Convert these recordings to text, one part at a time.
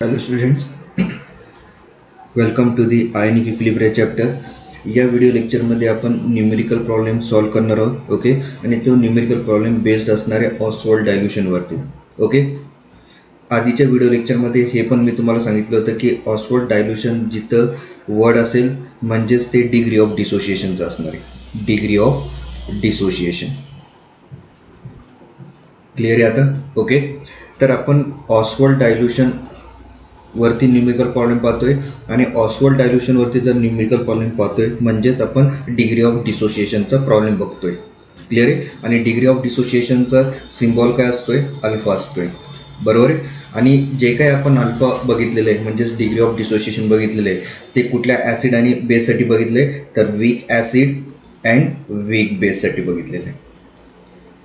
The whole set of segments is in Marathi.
Hello students, welcome to the ionic equilibrium chapter. या व्हिडिओ लेक्चरमध्ये आपण न्यूमेरिकल प्रॉब्लेम सॉल्व करणार आहोत. ओके, आणि तो न्यूमेरिकल प्रॉब्लेम बेस्ड असणार आहे ऑस्वाल्ड डायल्यूशनवरती. ओके, आधीच्या व्हिडिओ लेक्चरमध्ये हे पण मी तुम्हाला सांगितलं होतं की ऑस्वाल्ड डायल्यूशन जिथं वर्ड असेल म्हणजेच ते डिग्री ऑफ डिसोसिएशनचं असणार आहे. डिग्री ऑफ डिसोसिएशन क्लिअर आहे आता. ओके, तर आपण ऑस्वाल्ड डायल्यूशन वरती न्यूमेरिकल प्रॉब्लेम पाहतोय आणि ऑस्वाल्ड डायल्यूशन वरती जर न्यूमेरिकल प्रॉब्लेम पाहतोय म्हणजेच आपण डिग्री ऑफ डिसोसिएशनचा प्रॉब्लेम बघतोय. क्लिअर आहे. आणि डिग्री ऑफ डिसोसिएशनचा सिम्बॉल काय असतोय? अल्फा असतोय. बरोबर आहे. आणि जे काय आपण अल्फा बघितलेलं आहे म्हणजेच डिग्री ऑफ डिसोसिएशन बघितलेलं आहे ते कुठल्या ॲसिड आणि बेससाठी बघितले तर वीक ॲसिड अँड वीक बेससाठी बघितलेलं आहे.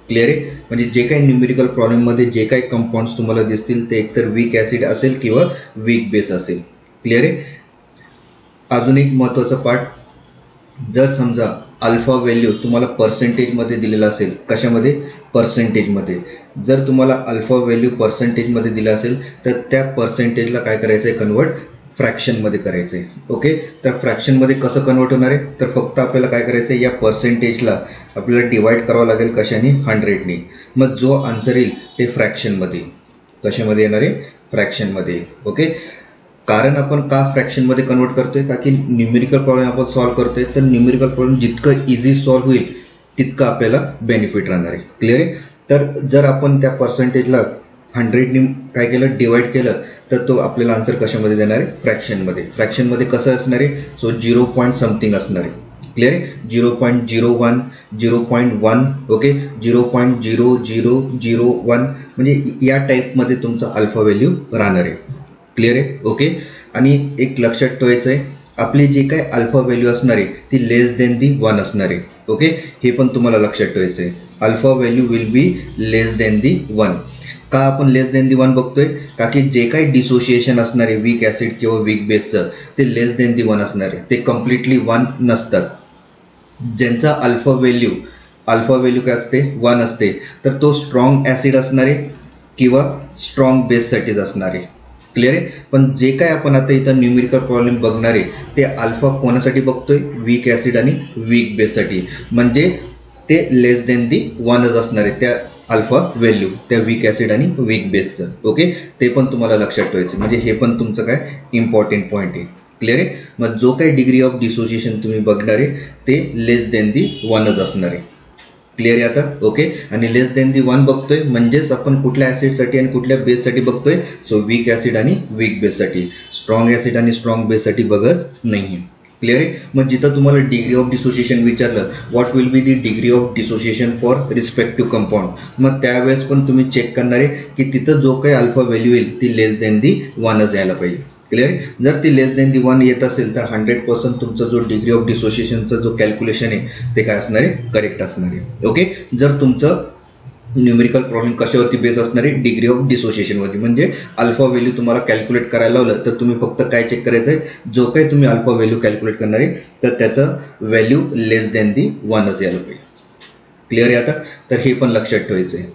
क्लिअर आहे. म्हणजे जे काही न्यूमेरिकल प्रॉब्लेममध्ये जे काही कंपाऊंड्स तुम्हाला दिसतील ते एकतर वीक ॲसिड असेल किंवा वीक बेस असेल. क्लिअर आहे. अजून एक महत्त्वाचा पार्ट, जर समजा अल्फा व्हॅल्यू तुम्हाला पर्सेंटेजमध्ये दिलेला असेल, कशामध्ये? पर्सेंटेजमध्ये. जर तुम्हाला अल्फा व्हॅल्यू पर्सेंटेजमध्ये दिला असेल तर त्या पर्सेंटेजला काय करायचं आहे? कन्वर्ट फ्रॅक्शनमध्ये करायचं आहे. ओके, तर फ्रॅक्शनमध्ये कसं कन्वर्ट होणार आहे? तर फक्त आपल्याला काय करायचं आहे? या पर्सेंटेजला आपल्याला डिवाइड करावं लागेल कशाने? 100ने. मग जो आन्सर येईल ते फ्रॅक्शनमध्ये. कशामध्ये येणार आहे? फ्रॅक्शनमध्ये येईल. ओके, कारण आपण का फ्रॅक्शनमध्ये कन्वर्ट करतोय? का की न्यूमेरिकल प्रॉब्लेम आपण सॉल्व करतोय तर न्यूमेरिकल प्रॉब्लेम जितकं इझी सॉल्व होईल तितकं आपल्याला बेनिफिट राहणार आहे. क्लिअर आहे. तर जर आपण त्या पर्सेंटेजला 100ने काय केलं? डिवाइड केलं तर तो आपल्याला आन्सर कशामध्ये देणार आहे? फ्रॅक्शनमध्ये. फ्रॅक्शनमध्ये कसं असणार आहे? सो 0 पॉईंट समथिंग असणार आहे. क्लिअर आहे. 0.01, 0.1, ओके, 0.0001 म्हणजे या टाईपमध्ये तुमचा अल्फा व्हॅल्यू राहणार आहे. क्लिअर आहे. ओके, आणि एक लक्षात ठेवायचं आहे आपली जे काय अल्फा व्हॅल्यू असणार आहे ती लेस देन दी 1 असणार आहे. ओके, हे पण तुम्हाला लक्षात ठेवायचं आहे. Alpha value will be less than the 1. का आपण लेस देन दी 1 बघतोय? का की जे काही डिसोसिएशन असणार आहे वीक ॲसिड किंवा वीक बेसचं ते लेस देन दी 1 असणार आहे. ते कम्प्लिटली 1 नसतात. ज्यांचा अल्फा व्हॅल्यू काय असते? 1 असते, तर तो स्ट्रॉंग ॲसिड असणार आहे किंवा स्ट्रॉंग बेससाठीच असणार आहे. क्लिअर आहे. पण जे काय आपण आता इथं न्यूमेरिकल प्रॉब्लेम बघणार आहे ते अल्फा कोणासाठी बघतोय? वीक ॲसिड आणि वीक बेससाठी. म्हणजे ते लेस देन दी 1च असणार आहे त्या अल्फा व्हॅल्यू, त्या वीक ॲसिड आणि वीक बेसचं. ओके, ते पण तुम्हाला लक्षात ठेवायचं. म्हणजे हे पण तुमचं काय इम्पॉर्टंट पॉईंट आहे. क्लिअर आहे. मग जो काही डिग्री ऑफ डिसोसिएशन तुम्ही बघणार आहे ते लेस देन दी 1च असणार आहे. क्लिअर आहे आता. ओके, आणि लेस देन दी 1 बघतोय म्हणजेच आपण कुठल्या ॲसिडसाठी आणि कुठल्या बेससाठी बघतोय? सो वीक ॲसिड आणि वीक बेससाठी. स्ट्रॉंग ॲसिड आणि स्ट्रॉंग बेससाठी बघत नाही. क्लिअर आहे. मग जिथं तुम्हाला डिग्री ऑफ डिसोसिएशन विचारलं, what will be the degree of dissociation for respective compound, मग त्यावेळेस पण तुम्ही चेक करणार आहे की तिथं जो काही अल्फा व्हॅल्यू येईल ती लेस देन दी 1च यायला पाहिजे. क्लिअर आहे. जर ती लेस देन दी 1 येत असेल तर 100% तुमचा जो डिग्री ऑफ डिसोसिएशनचा जो कॅल्क्युलेशन आहे ते काय असणार आहे? करेक्ट असणार आहे. ओके, जर तुमचं न्यूमेरिकल प्रॉब्लेम कशावरती बेस असणार आहे? डिग्री ऑफ डिसोसिएशनवरती. म्हणजे अल्फा व्हॅल्यू तुम्हाला कॅल्क्युलेट करायला लावलं तर तुम्ही फक्त काय चेक करायचं आहे? जो काही तुम्ही अल्फा व्हॅल्यू कॅल्क्युलेट करणार आहे तर त्याचं व्हॅल्यू लेस देन दी 1च यायला पाहिजे. क्लिअर आहे आता. तर हे पण लक्षात ठेवायचं आहे.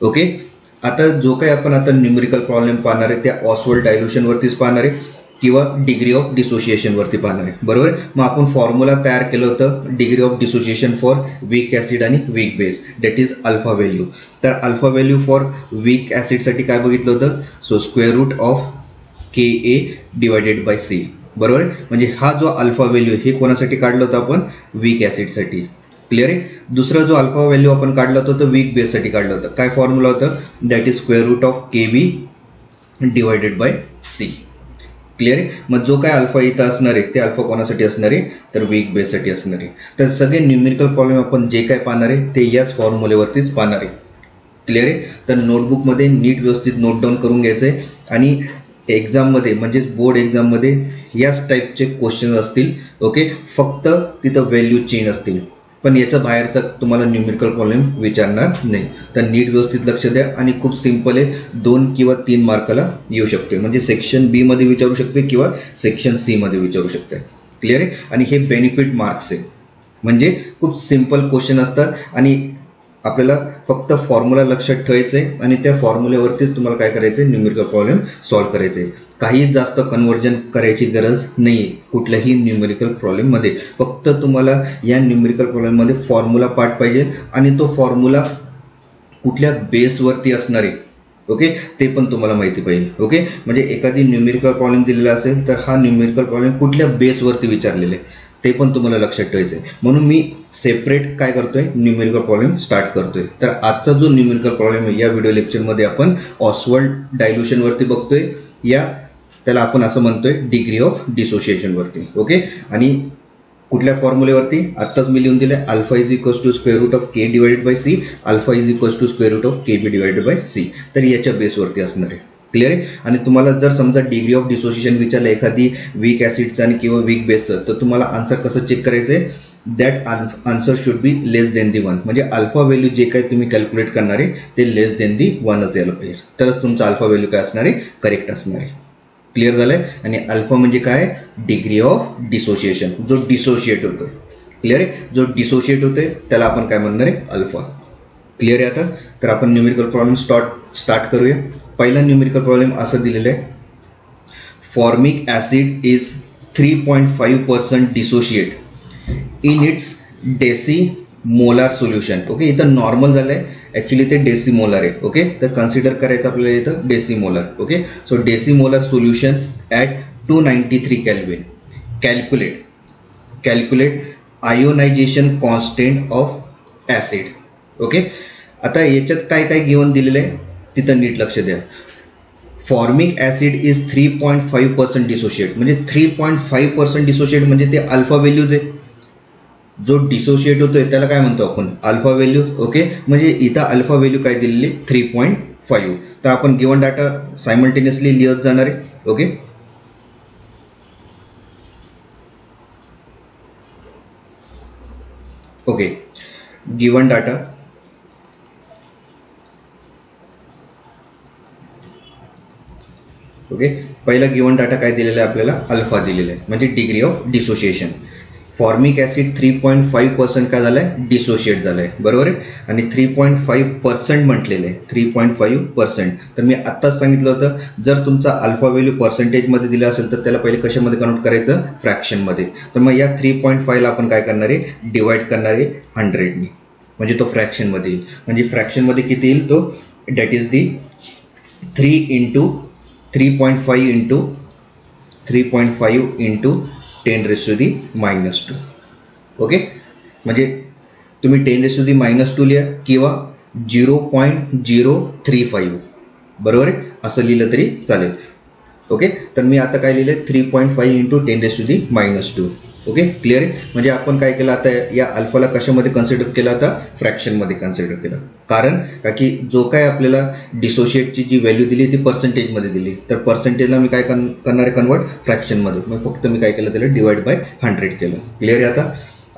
ओके, आता जो काही आपण आता न्यूमेरिकल प्रॉब्लेम पाहणार आहे त्या ऑस्वाल्ड डायल्यूशनवरतीच पाहणार आहे किंवा डिग्री ऑफ डिसोसिएशनवरती पाहणार आहे. बरोबर. मग आपण फॉर्म्युला तयार केलं होतं degree of dissociation for weak acid आणि weak base, that is alpha value. तर अल्फा व्हॅल्यू फॉर वीक ॲसिडसाठी काय बघितलं होतं? So square root of KA divided by C. बरोबर. म्हणजे हा जो अल्फा व्हॅल्यू हे कोणासाठी काढलं होतं आपण? वीक ॲसिडसाठी. क्लिअर आहे. दुसरा जो अल्फा व्हॅल्यू आपण काढला होता तो वीक बेससाठी काढलं होतं. काय फॉर्म्युला होतं? That is square root of KB divided by C. Clear आहे. मग जो काय अल्फा इथं असणार आहे ते अल्फा कोणासाठी असणार आहे? तर वीक बेससाठी असणार आहे. तर सगळे न्यूमेरिकल प्रॉब्लेम आपण जे काय पाहणार आहे ते याच फॉर्म्युलेवरतीच पाहणार आहे. क्लिअर आहे. तर नोटबुकमध्ये नीट व्यवस्थित नोट डाऊन करून घ्यायचं आहे आणि एक्झाममध्ये म्हणजेच बोर्ड एक्झाममध्ये याच टाईपचे क्वेश्चन असतील. ओके, फक्त तिथं व्हॅल्यू चेंज असतील, पण याच्या बाहेरचा तुम्हाला न्यूमेरिकल प्रॉब्लेम विचारणार नाही. तर नीट व्यवस्थित लक्ष द्या. आणि खूप सिम्पल आहे, 2 किंवा 3 मार्काला येऊ शकते. म्हणजे सेक्शन B मध्ये विचारू शकते किंवा सेक्शन C मध्ये विचारू शकते. क्लिअर आहे. आणि हे बेनिफिट मार्क्स आहे. म्हणजे खूप सिम्पल क्वेश्चन असतात आणि आपल्याला फक्त फॉर्म्युला लक्षात ठेवायचं आहे आणि त्या फॉर्म्युल्यावरतीच तुम्हाला काय करायचं आहे, न्यूमेरिकल प्रॉब्लेम सॉल्व्ह करायचे आहे. काही जास्त कन्व्हर्जन करायची गरज नाही आहे कुठल्याही न्यूमेरिकल प्रॉब्लेममध्ये. फक्त तुम्हाला या न्यूमेरिकल प्रॉब्लेममध्ये फॉर्म्युला पार्ट पाहिजे आणि तो फॉर्म्युला कुठल्या बेसवरती असणार आहे, ओके, ते पण तुम्हाला माहिती पाहिजे. ओके, म्हणजे एखादी न्यूमेरिकल प्रॉब्लेम दिलेला असेल तर हा न्यूमेरिकल प्रॉब्लेम कुठल्या बेसवरती विचारलेले आहे ते पण तुम्हाला लक्षात ठेवायचं आहे. म्हणून मी सेपरेट काय करतोय, न्यूमेरिकल प्रॉब्लेम स्टार्ट करतोय. तर आजचा जो न्यूमेरिकल प्रॉब्लेम आहे या व्हिडिओ लेक्चरमध्ये आपण ऑसवर्ल्ड डायल्युशनवरती बघतोय. त्याला आपण असं म्हणतोय डिग्री ऑफ डिसोसिएशनवरती. ओके, आणि कुठल्या फॉर्म्युलेवरती आत्ताच मी लिहून दिलं, alpha is equals to square root of K divided by C, alpha is equals to square root of K B divided by C. तर याच्या बेसवरती असणार आहे. क्लिअर आहे. आणि तुम्हाला जर समजा डिग्री ऑफ डिसोसिएशन विचारलं एखादी वीक ॲसिडचं आणि किंवा वीक बेसचं, तर तुम्हाला आन्सर कसं चेक करायचं आहे, that answer should be less than the 1. म्हणजे अल्फा व्हॅल्यू जे काही तुम्ही कॅल्क्युलेट करणार आहे ते लेस देन दी 1च यायला पाहिजे, तरच तुमचा अल्फा व्हॅल्यू काय असणार आहे, करेक्ट असणार आहे. क्लिअर झालं आहे. आणि अल्फा म्हणजे काय, डिग्री ऑफ डिसोसिएशन, जो डिसोशिएट होतो. क्लिअर आहे. जो डिसोशिएट होतोय त्याला आपण काय म्हणणार आहे, अल्फा. क्लिअर आहे. आता तर आपण न्यूमेरिकल प्रॉब्लेम स्टार्ट करूया. पहिला न्यूमेरिकल प्रॉब्लेम असं दिलेलं आहे, formic acid is 3.5% dissociate in its decimolar solution. Okay, इथं नॉर्मल झालं आहे, ॲक्च्युली ते डेसिमोलार आहे. ओके, तर कन्सिडर करायचं आपल्याला इथं decimolar. Okay, so decimolar solution at 293 kelvin. Calculate ionisation constant of acid. Okay, आता याच्यात काय काय गिवन दिलेलं आहे तिथं नीट लक्ष द्या. Formic acid is 3.5% dissociate. म्हणजे 3.5% डिसोशिएट म्हणजे ते अल्फा व्हॅल्यूज आहे. जो डिसोशिएट होतोय त्याला काय म्हणतो आपण, अल्फा व्हॅल्यू. ओके, म्हणजे इथं अल्फा व्हॅल्यू काय दिलेली, 3.5. तर आपण गिवन डाटा सायमल्टेनियसली लिहत जाणार आहे. Okay, okay, given data. Okay, पहिला गिवन डाटा काय दिलेला आहे आपल्याला, अल्फा दिलेला आहे, म्हणजे degree of dissociation. Formic acid 3.5% काय झालं आहे, डिसोशिएट झालं आहे, बरोबर आहे. आणि 3.5% म्हटलेलं आहे, 3.5%. तर मी आत्ताच सांगितलं होतं, जर तुमचा अल्फा व्हॅल्यू पर्सेंटेजमध्ये दिला असेल तर त्याला पहिले कशामध्ये कन्वर्ट करायचं, फ्रॅक्शनमध्ये. तर मग या 3.5ला आपण काय करणार आहे, डिवाइड करणार आहे 100ने, म्हणजे तो फ्रॅक्शनमध्ये येईल. म्हणजे फ्रॅक्शनमध्ये किती येईल तो, that is the 3.5 into 10⁻². Okay, म्हणजे तुम्ही 10⁻² लिहा किंवा 0.035, बरोबर आहे, असं लिहिलं तरी चालेल. ओके, तर मी आता काय लिहिलं, 3.5 इंटू 10⁻². ओके, क्लिअर आहे. म्हणजे आपण काय केलं आता, या अल्फाला कशामध्ये कन्सिडर केलं, आता फ्रॅक्शनमध्ये कन्सिडर केलं. कारण का की जो काय आपल्याला डिसोशिएटची जी व्हॅल्यू दिली ती पर्सेंटेजमध्ये दिली, तर पर्सेंटेजला मी काय करणार आहे, कन्वर्ट फ्रॅक्शनमध्ये. मग फक्त मी काय केलं, त्याला डिवाइड बाय 100 केलं. क्लिअर आहे.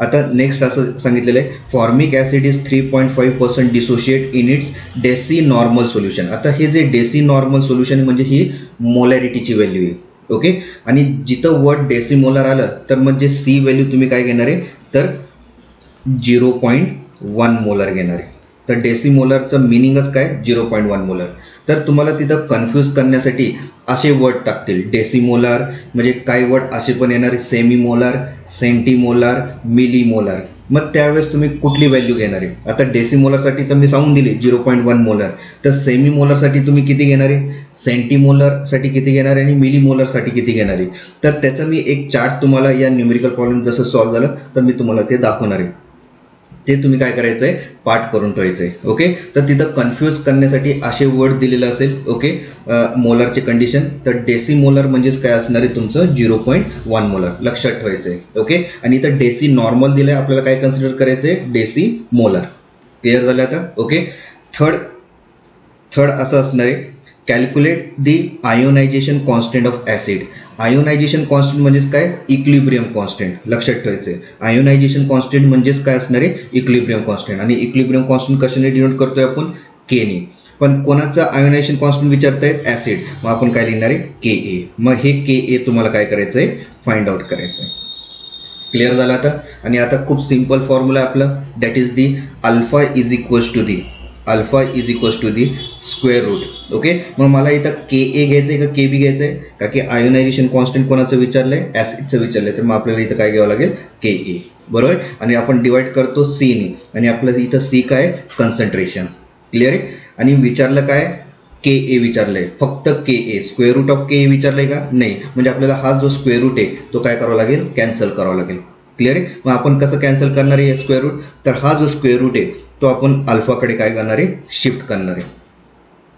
आता नेक्स्ट असं सांगितलेलं आहे, formic acid is 3.5% dissociate in its decinormal solution. आता हे जे डेसी नॉर्मल सोल्युशन म्हणजे ही मोलॅरिटीची व्हॅल्यू आहे. ओके, आणि जिथं वर्ड डेसिमोलार आलं तर म्हणजे सी व्हॅल्यू तुम्ही काय घेणार आहे, तर 0.1 मोलार घेणार आहे. तर डेसिमोलारचं मिनिंगच काय, 0.1 मोलार. तर तुम्हाला तिथं कन्फ्यूज करण्यासाठी असे वर्ड टाकतील, डेसिमोलार म्हणजे काय वर्ड असे पण येणार आहे, सेमीमोलार, सेंटीमोलार, मिलीमोलार. मग त्यावेळेस तुम्ही कुठली व्हॅल्यू घेणार आहे. आता डेसिमोलारसाठी तर मी सांगून दिली 0.1 मोलार. तर सेमीमोलारसाठी तुम्ही किती घेणार आहे, सेंटीमोलारसाठी किती घेणार आहे आणि मिलीमोलारसाठी किती घेणार आहे. तर त्याचं मी एक चार्ट तुम्हाला या न्यूमेरिकल प्रॉब्लेम जसं सॉल्व्ह झालं तर मी तुम्हाला ते दाखवणार आहे. ते तुम्ही काय करायचं आहे, पाठ करून ठेवायचं आहे. ओके, तर तिथं कन्फ्यूज करण्यासाठी असे वर्ड दिलेलं असेल. ओके, मोलारचे कंडिशन, तर डेसिमोलार म्हणजेच काय असणार आहे, तुमचं 0.1 मोलार लक्षात ठेवायचं आहे. ओके, आणि इथं डेसी नॉर्मल दिलं आहे, आपल्याला काय कन्सिडर करायचं आहे, डेसी मोलार. क्लिअर झालं आता. ओके, थर्ड असं असणार आहे, calculate the ionisation constant of acid. Ionisation constant म्हणजेच काय, इक्विलिब्रियम कॉन्स्टंट लक्षात ठेवायचं आहे. आयोनायझेशन कॉन्स्टंट म्हणजेच काय असणार आहे, इक्विलिब्रियम कॉन्स्टंट. आणि इक्विलिब्रियम कॉन्स्टंट कशाने डिनोट करतोय आपण, केने. पण कोणाचं आयोनायझेशन कॉन्स्टंट विचारतायत, ॲसिड, मग आपण काय लिहिणार आहे, के ए. मग हे के ए तुम्हाला काय करायचं आहे, फाइंड आउट करायचं आहे. क्लिअर झाला आता. आणि आता खूप सिंपल फॉर्म्युला आहे आपला, that is the alpha is equals to the square root. Okay, मग मला इथं के ए घ्यायचं आहे का के बी घ्यायचं आहे, का की आयोनायझेशन कॉन्स्टंट कोणाचं विचारलं आहे, ॲसिडचं विचारलं आहे, तर मग आपल्याला इथं काय घ्यावं लागेल, के ए. बरोबर. आणि आपण डिवाइड करतो सीने, आणि आपल्याला इथं सी काय कन्सन्ट्रेशन. क्लिअर आहे. आणि विचारलं काय, के ए विचारलं आहे, फक्त के ए. स्क्वेअर रूट ऑफ के ए विचारलं आहे का, नाही. म्हणजे आपल्याला हा जो स्क्वेअर रूट आहे तो काय करावा लागेल, कॅन्सल करावा लागेल. क्लिअर आहे. मग आपण कसं कॅन्सल करणार आहे स्क्वेअर रूट, तर हा जो स्क्वेअर रूट आहे तो आपण अल्फाकडे काय करणार आहे, शिफ्ट करणार आहे.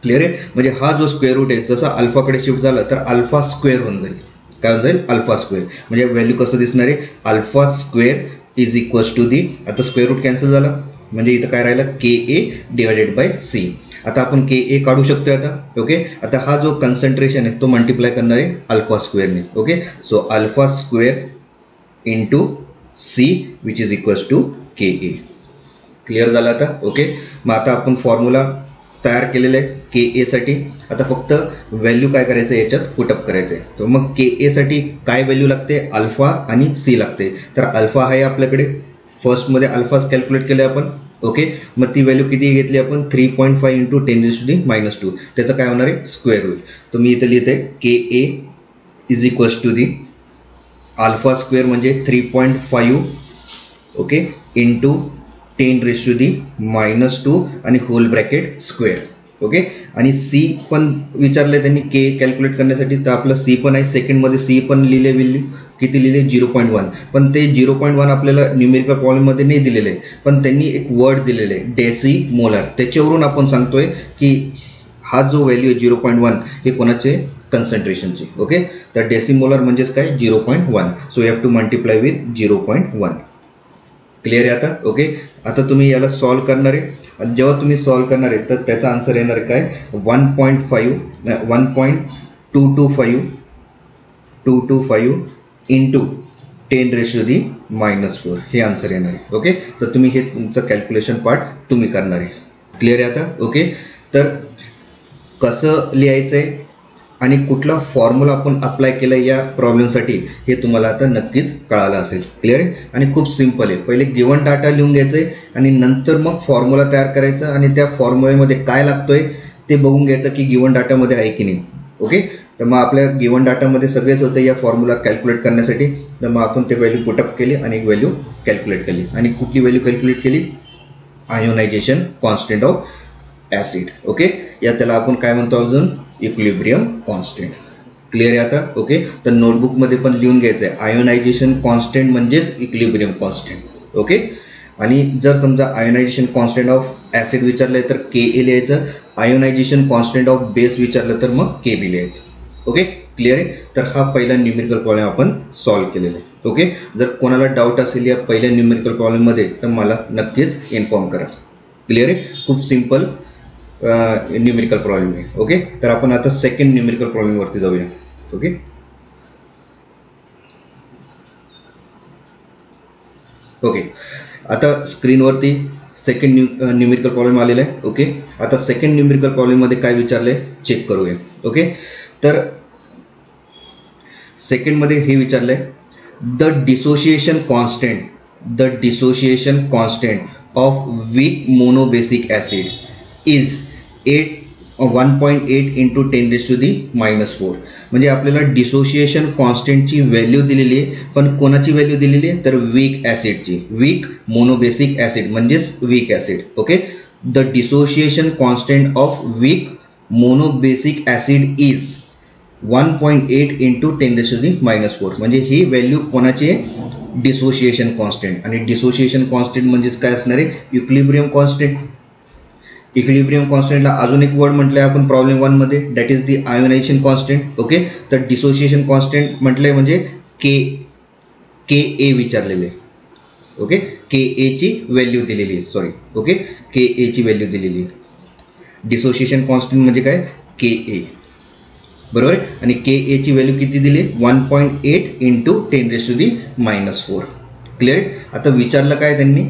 क्लिअर आहे. म्हणजे हा जो स्क्वेअर रूट आहे जसा अल्फाकडे शिफ्ट झाला तर अल्फा स्क्वेअर होऊन जाईल. काय होऊन जाईल, अल्फा स्क्वेअर. म्हणजे व्हॅल्यू कसं दिसणार आहे, alpha square is equals to the, आता स्क्वेअर रूट कॅन्सल झाला म्हणजे इथं काय राहिलं, K A divided by C. आता आपण के ए काढू शकतोय आता. ओके, आता हा जो कन्सन्ट्रेशन आहे तो मल्टिप्लाय करणार आहे अल्फा स्क्वेअरने. Okay, so alpha square into C which is equals to K A. Clear झालं आता. ओके, मग आता आपण फॉर्म्युला तयार केलेला आहे के एसाठी. आता फक्त व्हॅल्यू काय करायचं आहे याच्यात पुटअप करायचं आहे. तर मग के एसाठी काय व्हॅल्यू लागते, अल्फा आणि सी लागते. तर अल्फा आहे आपल्याकडे, फर्स्टमध्ये अल्फाच कॅल्क्युलेट केलं आपण. ओके, मग ती व्हॅल्यू किती घेतली आपण, 3.5 इंटू 10⁻⁻². त्याचं काय होणार आहे, स्क्वेअर होईल. तर मी इथं लिहिते K A is equals to the alpha square म्हणजे 3.5 ओके इंटू 10⁻⁻² आणि होल ब्रॅकेट स्क्वेअर. ओके, आणि सी पण विचारलं त्यांनी के कॅल्क्युलेट करण्यासाठी, तर आपलं सी पण आहे. सेकंडमध्ये सी पण लिहिले, व्हॅल्यू किती लिहिले, 0.1. पण ते 0.1 आपल्याला न्यूमेरिकल प्रॉब्लेममध्ये नाही दिलेलं आहे, पण त्यांनी एक वर्ड दिलेलं आहे डेसिमोलर. त्याच्यावरून आपण सांगतोय की हा जो व्हॅल्यू आहे 0.1 हे कोणाचे, कन्सन्ट्रेशनचे. ओके, तर डेसिमोलर म्हणजेच काय, 0.1. So you have to multiply with 0.1. Clear आहे आता. ओके, आता तुम्ही याला सॉल्व करणार आहे. जेव्हा तुम्ही सॉल्व करणार आहे तर त्याचा आन्सर येणार काय, 1.225 इंटू 10⁻⁻⁴ हे आन्सर येणार आहे. ओके, तर तुम्ही हे तुमचं कॅल्क्युलेशन पार्ट तुम्ही करणार आहे. क्लिअर आहे आता. ओके, तर कसं लिहायचं आहे आणि कुठला फॉर्म्युला आपण अप्लाय केला या प्रॉब्लेमसाठी हे तुम्हाला आता नक्कीच कळालं असेल. क्लिअर आहे. आणि खूप सिम्पल आहे. पहिले गिवन डाटा लिहून घ्यायचं आहे आणि नंतर मग फॉर्म्युला तयार करायचा आणि त्या फॉर्म्युल्यामध्ये काय लागतोय ते बघून घ्यायचं की गिवन डाटामध्ये आहे की नाही. ओके, तर मग आपल्या गिवन डाटामध्ये सगळेच होते या फॉर्म्युला कॅल्क्युलेट करण्यासाठी. तर मग आपण ते व्हॅल्यू पुटअप केली आणि एक व्हॅल्यू कॅल्क्युलेट केली. आणि कुठली व्हॅल्यू कॅल्क्युलेट केली, ionisation constant of acid. Okay, या त्याला आपण काय म्हणतो अजून, इक्विलिब्रियम कॉन्स्टंट. क्लिअर आहे आता. ओके, तर नोटबुकमध्ये पण लिहून घ्यायचं आहे आयोनायझेशन कॉन्स्टंट म्हणजेच इक्विलिब्रियम कॉन्स्टंट. ओके, आणि जर समजा आयोनायझेशन कॉन्स्टंट ऑफ ॲसिड विचारलं आहे तर के ए लिहायचं, आयोनायझेशन कॉन्स्टंट ऑफ बेस विचारलं तर मग के बी लिहायचं. ओके, क्लिअर आहे. तर हा पहिला न्यूमेरिकल प्रॉब्लेम आपण सॉल्व्ह केलेला आहे. ओके, जर कोणाला डाऊट असेल या पहिल्या न्यूमेरिकल प्रॉब्लेममध्ये तर मला नक्कीच इन्फॉर्म करा. क्लिअर आहे. खूप सिम्पल न्यूमेरिकल प्रॉब्लेम आहे. ओके, तर आपण आता सेकंड न्यूमेरिकल प्रॉब्लेमवरती जाऊया. ओके, ओके, आता स्क्रीनवरती सेकंड न्यूमेरिकल प्रॉब्लेम आलेला आहे. ओके, आता सेकंड न्यूमेरिकल प्रॉब्लेममध्ये काय विचारलं आहे चेक करूया. ओके, तर सेकंडमध्ये हे विचारलं आहे, the dissociation constant of weak monobasic acid is 1.8 into 10⁻⁻⁴. म्हणजे आपल्याला डिसोसिएशन कॉन्स्टंटची व्हॅल्यू दिलेली आहे, पण कोणाची व्हॅल्यू दिलेली आहे तर वीक ॲसिडची. वीक मोनोबेसिक ॲसिड म्हणजेच weak acid. Okay, the dissociation constant of weak monobasic acid is 1.8 into 10⁻⁻⁴. म्हणजे ही व्हॅल्यू कोणाची आहे, डिसोसिएशन कॉन्स्टंट. आणि डिसोसिएशन कॉन्स्टंट म्हणजेच काय असणार आहे, इक्विलिब्रियम कॉन्स्टंट. इक्विलिब्रियम कॉन्स्टंटला अजून एक वर्ड म्हटलं आहे आपण प्रॉब्लेम 1 मध्ये, that is the ionisation constant. Okay, तर डिसोसिएशन कॉन्स्टंट म्हटलंय म्हणजे के ए विचारलेले. ओके, के एची व्हॅल्यू दिलेली आहे, सॉरी. ओके, के एची व्हॅल्यू दिलेली आहे. डिसोसिएशन कॉन्स्टंट म्हणजे काय, के ए. बरोबर आहे. आणि के एची व्हॅल्यू किती दिली, 1.8 इंटू 10⁻⁻⁴. क्लिअर आहे. आता विचारलं काय त्यांनी,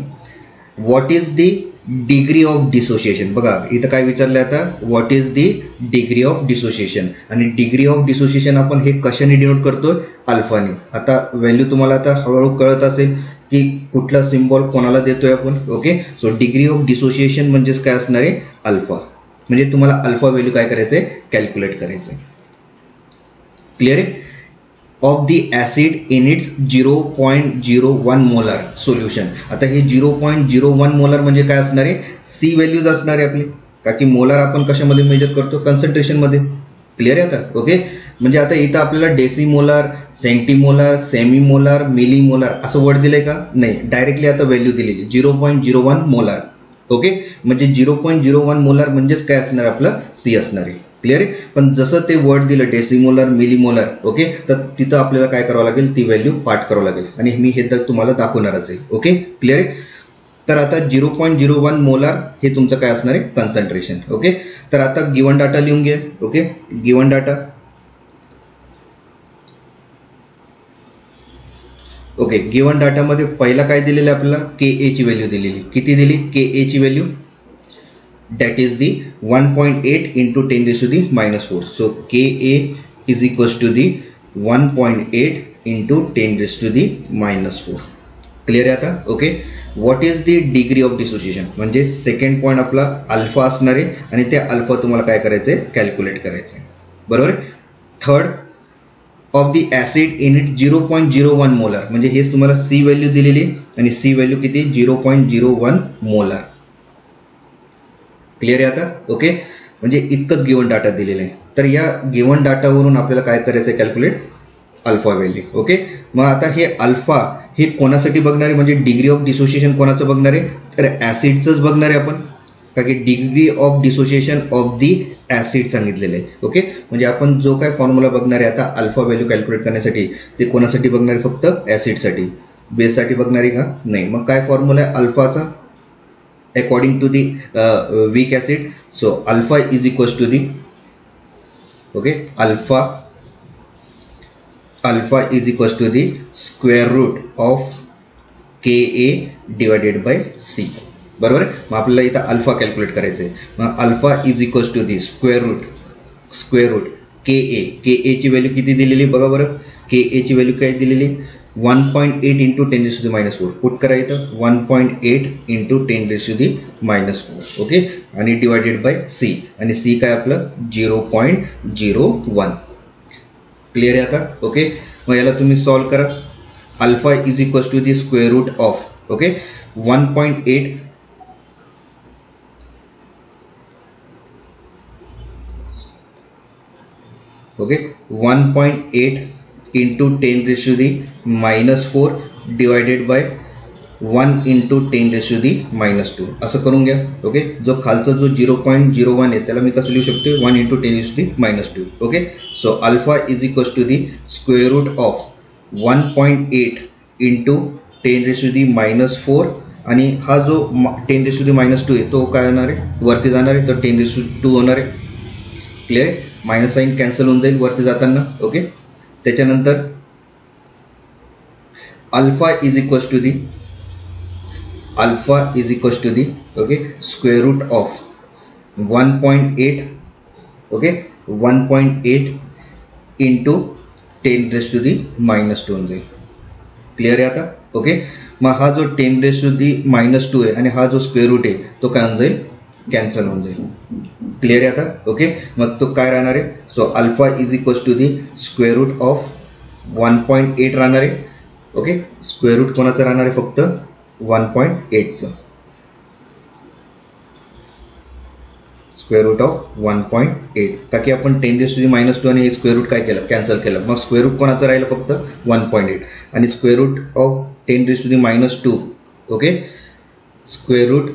what is the degree of dissociation. बघा इथं काय विचारलं आता, what is the degree of dissociation. आणि डिग्री ऑफ डिसोसिएशन आपण हे कशाने डिनोट करतोय, अल्फाने. आता व्हॅल्यू तुम्हाला आता हळूहळू कळत असेल की कुठला सिम्बॉल कोणाला देतोय आपण. Okay, so degree of dissociation म्हणजेच काय असणार आहे, अल्फा. म्हणजे तुम्हाला अल्फा व्हॅल्यू काय करायचं आहे, कॅल्क्युलेट करायचं आहे. क्लिअर आहे. Of the acid in its 0.01 molar solution. आता हे 0.01 मोलार म्हणजे काय असणार आहे, सी व्हॅल्यूज असणार आहे आपली. का की मोलार आपण कशामध्ये मेजर करतो, कन्सन्ट्रेशनमध्ये. क्लिअर आहे आता. ओके, म्हणजे आता इथं आपल्याला डेसिमोलार, सेंटीमोलार, सेमीमोलार, मिलीमोलार असं वर्ड दिलंय का, नाही. डायरेक्टली आता व्हॅल्यू दिलेली 0.01 मोलार. ओके, म्हणजे 0.01 मोलार म्हणजेच काय असणार, आपलं सी असणार आहे. क्लिअर आहे. पण जसं ते वर्ड दिलं डेसिमोलार, मिलीमोलार, ओके, तर तिथं आपल्याला काय करावं लागेल, ती व्हॅल्यू पाठ करावं लागेल. आणि मी हे तर तुम्हाला दाखवणारच आहे. ओके, क्लिअर आहे. तर आता 0.01 मोलार हे तुमचं काय असणार आहे, कन्सन्ट्रेशन. ओके, तर आता गिवन डाटा लिहून घ्या. Okay, given data. Okay, given डाटामध्ये पहिला काय दिलेलं आहे आपल्याला, के एची व्हॅल्यू दिलेली. किती दिली, के एची value, that is the 1.8 into 10 raised to the minus 4. So Ka is equals to the 1.8 into 10 raised to the minus 4. Clear आहे आता. Okay, what is the degree of dissociation म्हणजे सेकंड पॉईंट आपला अल्फा असणार आहे. आणि त्या अल्फा तुम्हाला काय करायचं आहे, कॅल्क्युलेट करायचं आहे. बरोबर. Third, of the acid in it 0.01 molar म्हणजे हेच तुम्हाला सी व्हॅल्यू दिलेली. आणि सी व्हॅल्यू किती, 0.01 मोलार. क्लिअर आहे आता. ओके, म्हणजे इतकंच गिवन डाटा दिलेलं आहे. तर या गिवन डाटावरून आपल्याला काय करायचं आहे, कॅल्क्युलेट अल्फा व्हॅल्यू. ओके, मग आता हे अल्फा हे कोणासाठी बघणार आहे, म्हणजे डिग्री ऑफ डिसोसिएशन कोणाचं बघणार आहे, तर ॲसिडचंच बघणार आहे आपण. का की degree of dissociation of the acid सांगितलेलं आहे. ओके, म्हणजे आपण जो काय फॉर्म्युला बघणार आहे आता अल्फा व्हॅल्यू कॅल्क्युलेट करण्यासाठी, ते कोणासाठी बघणार आहे, फक्त ॲसिडसाठी. बेससाठी बघणार आहे का, नाही. मग काय फॉर्म्युला आहे अल्फाचा, according to the weak acid. So alpha is equals to the, okay, alpha is equals to the square root of Ka divided by C. बरोबर आहे. मग आपल्याला इथं अल्फा कॅल्क्युलेट करायचं आहे. मग alpha is equals to the square root K एची व्हॅल्यू किती दिलेली बघा बरं. के एची व्हॅल्यू काय दिलेली, 1.8 into 10 raised to the minus 4. Put करा इथं 1.8 into 10 raised to the minus 4. Okay, आणि डिवायडेड बाय सी. आणि सी काय आपलं 0.01. क्लिअर आहे आता. ओके, मग याला तुम्ही सॉल्व करा. Alpha is equals to the square root of, okay, 1.8 okay 1.8 into 10 raised to the minus 4 divided by 1 into 10 raised to the minus 2 असं करून घ्या. ओके, जो खालचा जो 0.01 आहे त्याला मी कसं लिहू शकतो, 1 into 10 raised to the minus 2. Okay, so alpha is equals to the square root of 1.8 into 10 raised to the minus 4. आणि हा जो 10 raised to the minus 2 आहे तो काय होणार आहे, वरती जाणार आहे, तर 10 raised to 2 होणार आहे. क्लिअर आहे. मायनस साईन कॅन्सल होऊन जाईल वरती जाताना. ओके, त्याच्यानंतर alpha is equals to the okay square root of 1.8 okay 1.8 into 10 raised to the minus 2 होऊन जाईल. क्लिअर आहे आता. ओके, मग हा जो 10 raised to the minus 2 आहे आणि हा जो स्क्वेअर रूट आहे तो काय होऊन जाईल, कॅन्सल होऊन जाईल. क्लिअर आहे आता. ओके, मग तो काय राहणार आहे, so alpha is equals to the square root of 1.8 राहणार आहे. ओके, स्क्वेअर रूट कोणाचं राहणार आहे, फक्त 1.8चं. स्क्वेअर रूट ऑफ 1.8 का की आपण 10 raised to the minus 2 आणि हे स्क्वेअर रूट काय केलं, कॅन्सल केलं. मग स्क्वेअर रूट कोणाचं राहिलं, फक्त 1.8. आणि square root of 10 raised to the minus 2 okay square root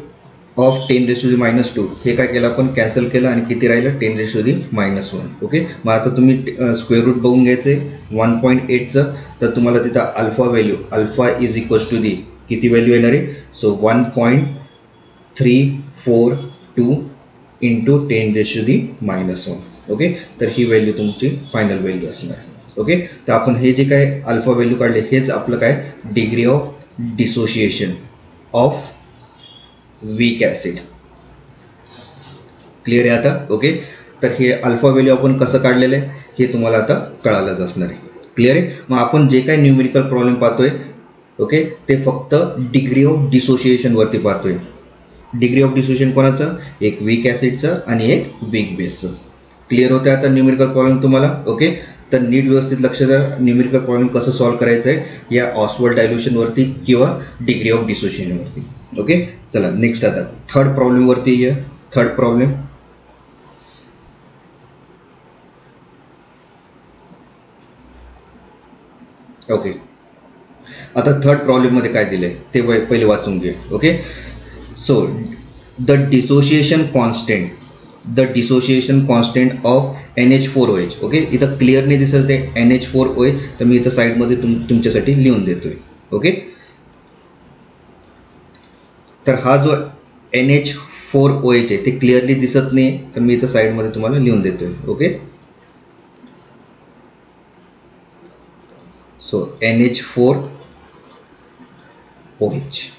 of 10 raised to the minus 2 हे काय केलं आपण, कॅन्सल केलं. आणि किती राहिलं, 10 raised to the minus 1. Okay, मग आता तुम्ही स्क्वेअर रूट बघून घ्यायचे 1.8चं. तर तुम्हाला तिथं alpha value, alpha is equals to the किती व्हॅल्यू येणार आहे, so 1.342 into 10 raised to the minus 1. Okay, तर ही व्हॅल्यू तुमची फायनल व्हॅल्यू असणार. ओके, तर आपण हे जे काय अल्फा व्हॅल्यू काढले हेच आपलं काय degree of dissociation of weak acid. Clear आहे आता? ओके. तर हे अल्फा व्हॅल्यू आपण कसं काढलेलं आहे हे तुम्हाला आता कळालंच असणार आहे. क्लिअर आहे? मग आपण जे काही न्यूमेरिकल प्रॉब्लेम पाहतोय ओके ते फक्त डिग्री ऑफ डिसोसिएशनवरती पाहतोय. डिग्री ऑफ डिसोसिएशन कोणाचं? एक वीक ॲसिडचं आणि एक वीक बेसचं. क्लिअर होतं आता न्यूमेरिकल प्रॉब्लेम तुम्हाला? ओके. तर नीट व्यवस्थित लक्ष द्या न्यूमेरिकल प्रॉब्लेम कसं सॉल्व्ह करायचं आहे या ऑस्वाल्ड डायल्युशनवरती किंवा डिग्री ऑफ डिसोसिएशनवरती. ओके. चला नेक्स्ट आता थर्ड प्रॉब्लेमवरती ये. Third problem okay. आता थर्ड प्रॉब्लेममध्ये काय दिलं आहे ते पहिले वाचून घे. Okay. So the dissociation constant of NH4OH. Okay. इथं क्लिअरली दिसत आहे NH4OH, तर मी इथं साईडमध्ये तुमच्यासाठी लिहून देतोय. ओके. तर हा जो NH4OH आहे ते क्लिअरली दिसत नाही तर मी इथं साईडमध्ये तुम्हाला लिहून देतोय. ओके. सो NH4OH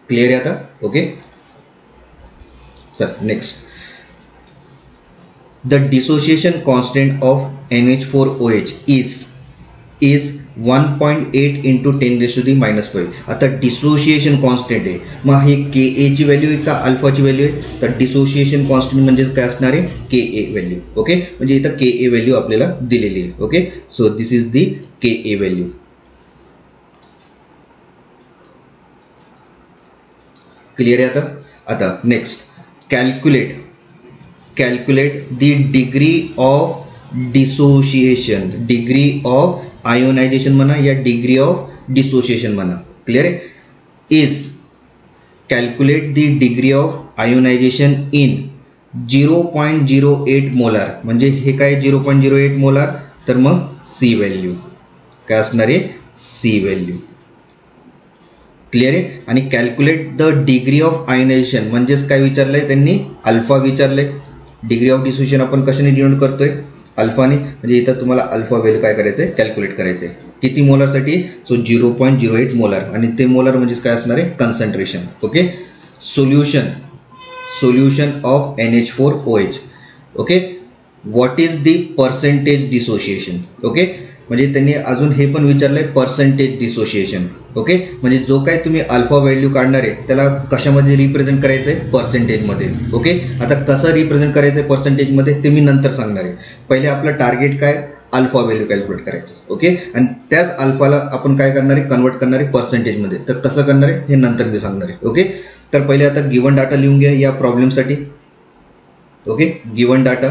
क्लिअर आहे आता? ओके. चल next. The dissociation constant of NH4OH is 1.8 into 10⁻⁻⁵. आता डिसोसिएशन कॉन्स्टंट आहे मग हे Ka ची व्हॅल्यू आहे का अल्फाची व्हॅल्यू आहे? तर डिसोसिएशन कॉन्स्टंट म्हणजेच काय असणार आहे? Ka value. ओके. म्हणजे इथं Ka व्हॅल्यू आपल्याला दिलेली आहे. Okay. So this is the Ka value. Clear आहे आता? आता next calculate the degree of dissociation, degree of ionisation म्हणा या डिग्री ऑफ डिसोसिएशन म्हणा. क्लिअर आहे? Is calculate the degree of ionisation in 0.08 molar. म्हणजे हे काय 0.08 मोलार? तर मग सी व्हॅल्यू काय असणार आहे? C value. क्लिअर आहे? आणि calculate the degree of ionisation म्हणजेच काय विचारलंय त्यांनी? अल्फा विचारलंय. डिग्री ऑफ डिसोसिएशन आपण कशाने डिनोट करतोय? अल्फाने. म्हणजे इथं तुम्हाला अल्फा व्हॅल्यू काय करायचं आहे? कॅल्क्युलेट करायचं आहे. किती मोलारसाठी? So 0.08 molar. आणि ते मोलार म्हणजेच काय असणार आहे? Concentration. Okay. Solution of NH4OH. Okay. What is the percentage dissociation? Okay. म्हणजे त्यांनी अजून हे पण विचारलंय पर्सेंटेज डिसोसिएशन. ओके. म्हणजे जो काय तुम्ही अल्फा व्हॅल्यू काढणार आहे त्याला कशामध्ये रिप्रेझेंट करायचं आहे? पर्सेंटेजमध्ये. ओके. आता कसं रिप्रेझेंट करायचं आहे पर्सेंटेजमध्ये ते मी नंतर सांगणार आहे. पहिले आपलं टार्गेट काय? अल्फा व्हॅल्यू कॅल्क्युलेट करायचं. ओके. आणि त्याच अल्फाला आपण काय करणार आहे? कन्वर्ट करणार आहे पर्सेंटेजमध्ये. तर कसं करणार आहे हे नंतर मी सांगणार आहे. ओके. तर पहिले आता गिवन डाटा लिहून घ्या या प्रॉब्लेमसाठी. Okay. Given data.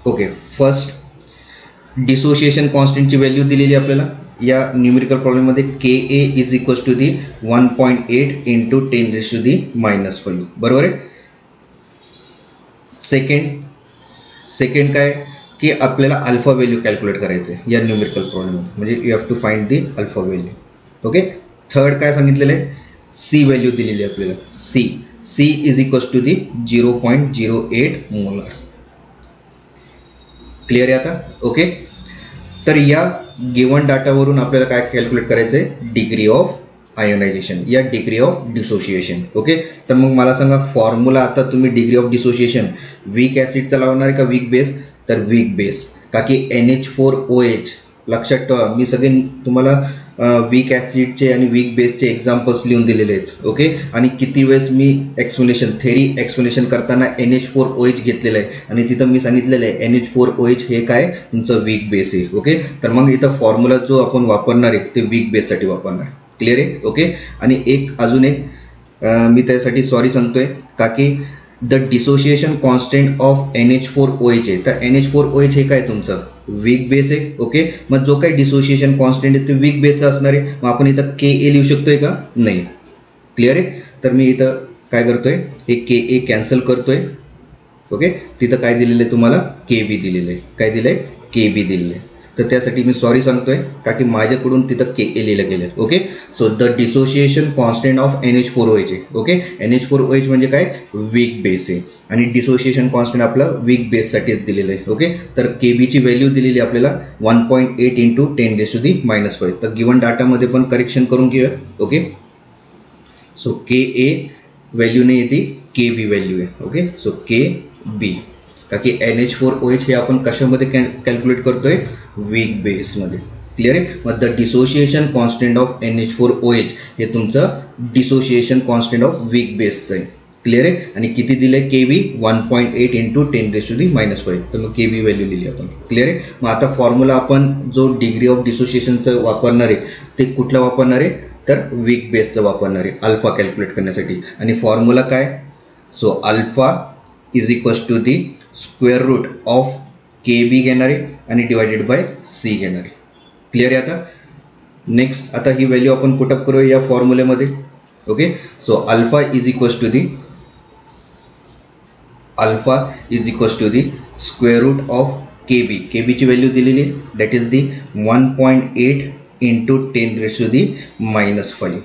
Okay. First dissociation कॉन्स्टंटची व्हॅल्यू दिलेली आपल्याला या न्यूमेरिकल प्रॉब्लेममध्ये Ka is equals to the 1.8 into 10⁻⁻⁵. बरोबर आहे? सेकंड काय की आपल्याला अल्फा व्हॅल्यू कॅल्क्युलेट करायचं आहे या न्यूमेरिकल प्रॉब्लेममध्ये. म्हणजे you have to find the alpha value. Okay. Third काय सांगितलेलं आहे? सी व्हॅल्यू दिलेली आहे आपल्याला. C is equals to the 0.08 molar. Clear आहे आता? ओके. तर या गिवन डाटावरून आपल्याला काय कॅल्क्युलेट करायचं आहे? डिग्री ऑफ आयोनायझेशन या डिग्री ऑफ डिसोसिएशन. ओके. तर मग मला सांगा फॉर्म्युला आता तुम्ही डिग्री ऑफ डिसोसिएशन वीक ॲसिडचा लावणार आहे का वीक बेस? तर वीक बेस. का की NH4OH लक्षात ठेवा मी सगळे तुम्हाला वीक ॲसिडचे आणि वीक बेसचे एक्झाम्पल्स लिहून दिलेले आहेत. ओके. आणि किती वेळेस मी थेरी एक्सप्लेनेशन करताना NH4OH घेतलेलं आहे आणि तिथं मी सांगितलेलं आहे NH4OH हे काय तुमचं वीक बेस आहे. ओके. तर मग इथं फॉर्म्युला जो आपण वापरणार आहे ते वीक बेससाठी वापरणार. क्लिअर आहे? ओके. आणि अजून एक मी त्यासाठी सॉरी सांगतोय का की the dissociation constant of NH4OH आहे. तर NH4OH हे काय तुमचं वीक बेस आहे. ओके. मग जो काही डिसोसिएशन कॉन्स्टंट आहे ते वीक बेसचा असणार आहे. मग आपण इथं Ka लिहू शकतोय का? नाही. क्लिअर आहे? तर मी इथं काय करतोय? हे Ka कॅन्सल करतोय. ओके. तिथं काय दिलेलं आहे तुम्हाला? Kb दिलेलं आहे. काय दिलं आहे? Kb दिलेलं आहे. तर त्यासाठी मी सॉरी सांगतोय का की माझ्याकडून तिथं के ए लिहिलं गेलं. Okay, so the dissociation constant of NH4OH आहे. ओके, NH4OH म्हणजे काय, वीक बेस आहे आणि डिसोसिएशन कॉन्स्टंट आपलं वीक बेससाठीच दिलेलं आहे. ओके, तर केबीची व्हॅल्यू दिलेली आपल्याला 1.8 × 10⁻⁵. तर गिवन डाटामध्ये पण करेक्शन करून घेऊया. Okay, so K a value नाही येते, के बी व्हॅल्यू आहे. ओके, सो के बी का की NH4OH हे आपण कशामध्ये कॅल्क्युलेट करतोय, वीक बेसमध्ये. क्लिअर आहे. मग the dissociation constant of NH4OH हे तुमचं डिसोसिएशन कॉन्स्टंट ऑफ वीक बेसचं आहे. क्लिअर आहे. आणि किती दिलं आहे, के बी 1.8 × 10⁻⁵. तर मग के बी व्हॅल्यू लिहिली आपण. क्लिअर आहे. मग आता फॉर्म्युला आपण जो डिग्री ऑफ डिसोसिएशनचं वापरणार आहे ते कुठलं वापरणार आहे, तर वीक बेसचं वापरणार आहे अल्फा कॅल्क्युलेट करण्यासाठी. आणि फॉर्म्युला काय, so alpha is equals to the square root of K B घेणार आहे आणि डिवायडेड बाय सी घेणार आहे. क्लिअर आहे. आता नेक्स्ट आता ही व्हॅल्यू आपण पुटअप करूया या फॉर्म्युलेमध्ये. Okay, so alpha is equals to the square root of K B. K बीची व्हॅल्यू दिलेली आहे, दॅट इज दी 1.8 × 10⁻⁵.